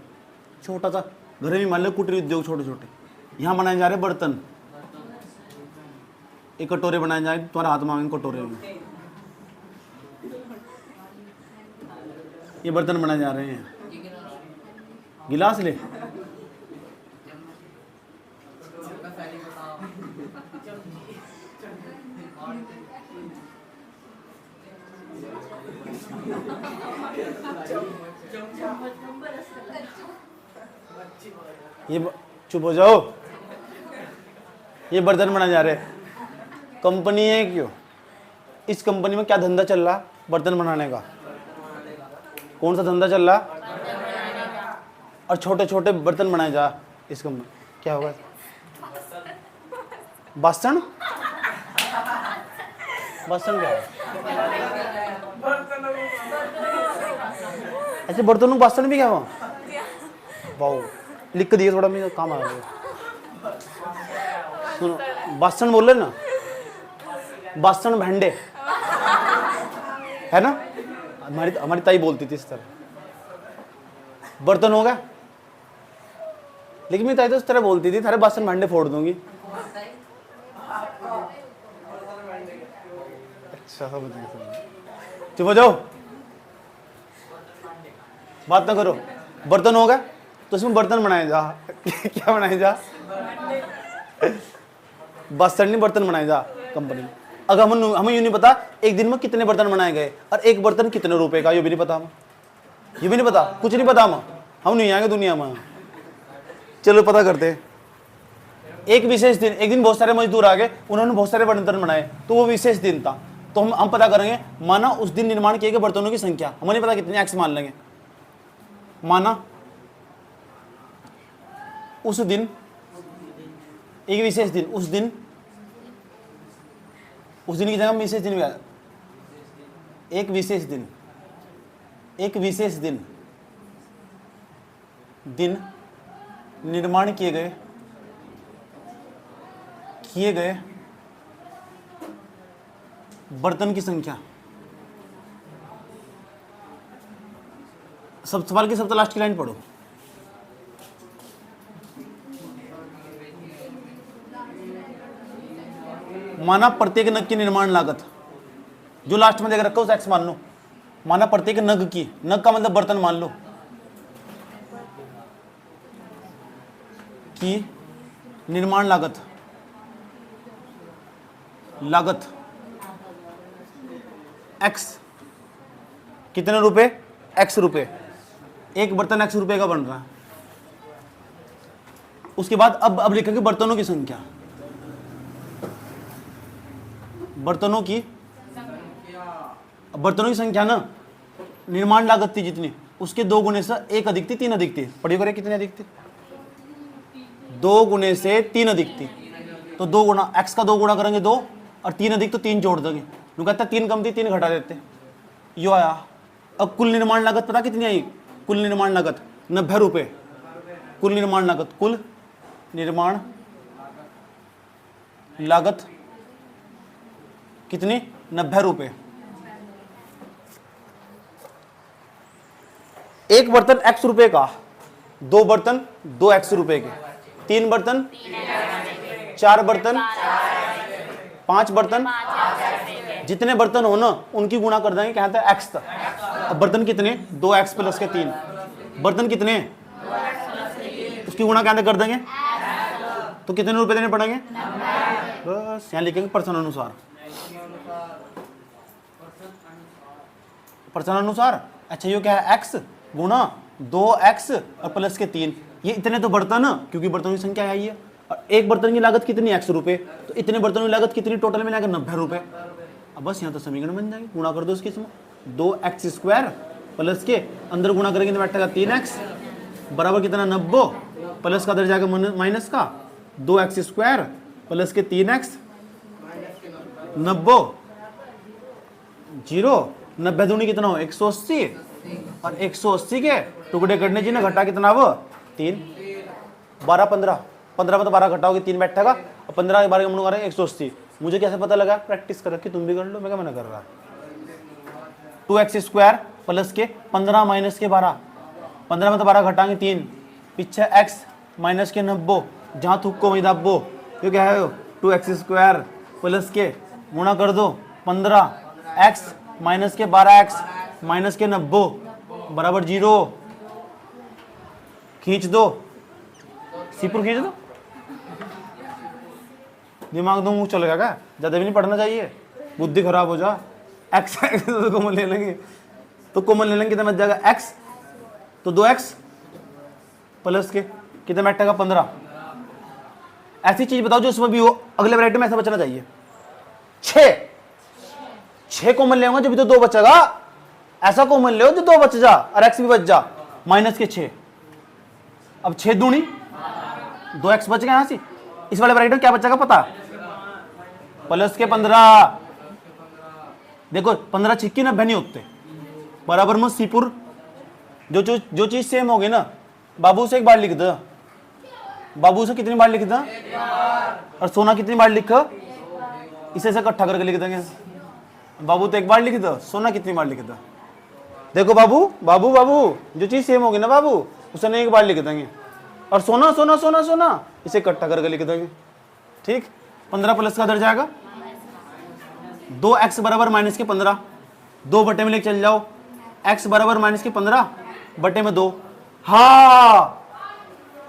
छोटा सा घर में मान लो कुटीर उद्योग छोटे छोटे, यहाँ बनाए जा रहे बर्तन, एक कटोरे बनाए जाए तुम्हारे हाथ मांगे कटोरे में, ये बर्तन बनाए जा रहे हैं, गिलास ले, ये चुप हो जाओ, ये बर्तन बनाए जा रहे हैं, कंपनी है क्यों, इस कंपनी में क्या धंधा चल रहा, बर्तन बनाने का। कौन सा धंधा चल रहा, और छोटे छोटे बर्तन बनाए जा इस कंपनी, क्या होगा, बासन, बासन क्या है, ऐसे बर्तनों को बासन भी क्या हुआ, वाओ लिख के दिए, थोड़ा मेरा काम आ गया। सुनो, बासन बोल रहे ना, बासन भांडे है ना, हमारी ताई बोलती थी इस तरह, बर्तन होगा, लेकिन मेरी ताई तो इस तरह बोलती थी, थारे बासन भांडे फोड़ दूंगी। अच्छा समझ गए, चुप हो जाओ, बात ना करो। बर्तन होगा तो इसमें बर्तन बनाए जा क्या बनाए जा, बासन नहीं बर्तन बनाए जा कंपनी में। अगर हमें यूं नहीं पता एक दिन में कितने बर्तन बनाए गए और एक बर्तन कितने रुपए का, ये भी नहीं पता हमें, ये भी नहीं पता, कुछ नहीं पता हम नहीं आएंगे दुनिया में। चलो पता करते हैं। एक विशेष दिन, एक दिन बहुत सारे मजदूर आ गए, उन्होंने बहुत सारे बर्तन बनाए, तो वो विशेष दिन था, तो हम पता करेंगे, माना उस दिन निर्माण किए गए बर्तनों की संख्या, हमें नहीं पता कितने, एक्स मान लेंगे। माना उस दिन, एक विशेष दिन, उस दिन की जगह विशेष दिन भी आ, एक विशेष दिन, एक विशेष दिन, दिन निर्माण किए गए बर्तन की संख्या। सब सवाल की सबसे लास्ट की लाइन पढ़ो। माना प्रत्येक नग की निर्माण लागत, जो लास्ट में देख रखा उस एक्स मान लो, माना प्रत्येक नग की, नग का मतलब बर्तन मान लो, की निर्माण लागत एक्स, कितने रुपए, एक्स रुपए, एक बर्तन एक्स रुपए का बन रहा है। उसके बाद अब लिखेंगे बर्तनों की संख्या, बर्तनों की संख्या ना, निर्माण लागत थी जितनी, उसके 2 गुने से 1 अधिक थी, 3 अधिक थी, पढ़िए करें कितनी अधिक थी, 2 गुने से 3 अधिक थी, तो 2 गुना, एक्स का 2 गुना करेंगे 2 और 3 अधिक तो 3 जोड़ देंगे, वो कहता है 3 कम थी 3 घटा देते, यो आया। अब कुल निर्माण लागत पता कितनी आई, कुल निर्माण लागत 90 रुपए, कुल निर्माण लागत, कुल निर्माण लागत कितनी, 90 रुपए। एक बर्तन एक्स रुपए का, 2 बर्तन 2 एक्स रुपए के, 3 बर्तन 4 बर्तन 5 बर्तन, जितने बर्तन हो ना उनकी गुणा कर देंगे, कहते हैं एक्स तक। अब बर्तन कितने, 2 एक्स प्लस के 3, बर्तन कितने, उसकी गुणा कहते कर देंगे, तो कितने रुपए देने पड़ेंगे, बस यहाँ लिखेंगे पर्सन अनुसार, पर्सन अनुसार। अच्छा ये क्या है, एक्स गुणा 2x और प्लस के 3, ये इतने तो बर्तन, क्योंकि बर्तनों की संख्या है ये, और एक बर्तन की लागत कितनी, एक्स रुपए, तो इतने बर्तनों की लागत कितनी, टोटल में लाकर 90 रुपए। अब बस यहाँ तो समीकरण बन जाएगी, गुणा कर दो इसकी, 2x² प्लस के अंदर गुणा करेंगे तो बैठेगा 3x बराबर कितना, 90, प्लस का अंदर जाकर माइनस का 2x² प्लस के 3x, 90 0, 90 दूनी कितना हो, 180, और 180 के टुकड़े करने जी ना, घटा कितना वो 3, 12 15, 15 में तो 12 घटाओगे 3 बैठेगा, और 15 के 12 का मुड़ 180। मुझे कैसे पता लगा, प्रैक्टिस कर रखी, तुम भी कर लो, मैं क्या मना कर रहा। 2x² प्लस के 15 माइनस के 12, 15 में तो 12 घटाएंगे 3, पीछे x माइनस के 90, जहाँ थूक को वही दाबो, ये क्या है 2x² प्लस के गुणा कर दो 15x माइनस के 12x माइनस के 90 बराबर 0, खींच दो, सीपुर खींच दो, दिमाग दो मुंह चलेगा क्या, ज्यादा भी नहीं पढ़ना चाहिए, बुद्धि खराब हो जा। एक्स तो कॉमन ले लेंगे, तो कॉमन ले लेंगे कितना बच जाएगा, x तो 2x प्लस के कितना बैठेगा 15, ऐसी चीज बताओ जो उसमें भी हो, अगले वैरायटी में ऐसा बचना चाहिए। 6 कॉमन ले आऊंगा जब भी तो 2 बचेगा, ऐसा कॉमन ले जो 2 बच जा और x भी बच जा, माइनस के 6। अब 6 दूनी 2x बच गए यहां से। इस वाले वैरायटी में क्या बचेगा पता, प्लस के 15। देखो 15 छिक्की 90 नहीं होते, बराबर में सीपुर। जो चीज सेम होगी ना, बाबू से एक बार लिख दो, बाबू से कितनी बार लिख दो, और सोना कितनी बार लिखो, इसे से इकट्ठा करके लिख देंगे। बाबू तो एक बार लिख दो, सोना कितनी बार लिख दो। देखो बाबू बाबू बाबू, जो चीज सेम होगी ना बाबू, उसे नहीं एक बार लिख देंगे, और सोना सोना सोना सोना इसे इकट्ठा करके लिख देंगे। ठीक, 15 प्लस का दर जाएगा 2x बराबर माइनस के 15, 2 बटे में लेके चल जाओ, x बराबर माइनस के 15 बटे में 2। हाँ,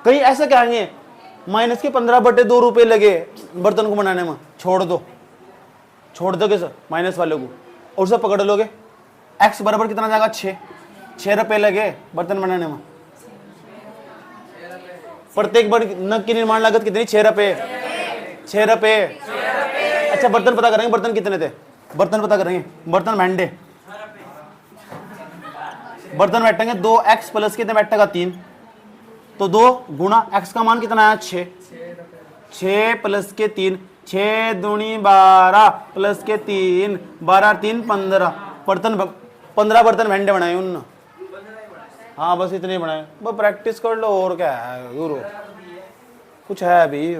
कहीं ऐसा कहेंगे माइनस के 15 बटे 2 रुपए लगे बर्तन को बनाने में, छोड़ दोगे सर माइनस वाले को, और उसे पकड़ लोगे। x बराबर कितना जाएगा 6 रुपए लगे बर्तन बनाने में। प्रत्येक नग की निर्माण लागत कितनी, 6 रुपए। अच्छा बर्तन पता करेंगे, बर्तन कितने थे, बर्तन पता करेंगे, बर्तन भांडे, बर्तन बैठेंगे 2x प्लस कितने बैठेगा 3, तो 2 गुणा x का मान कितना आया 6, 6 प्लस के 3, 6 दूनी 12 प्लस के 3, 12 3 15 बर्तन, 15 बर्तन भांडे बनाए उन्होंने। हाँ बस इतने बनाए, बस प्रैक्टिस कर लो, और क्या है गुरु, कुछ है अभी।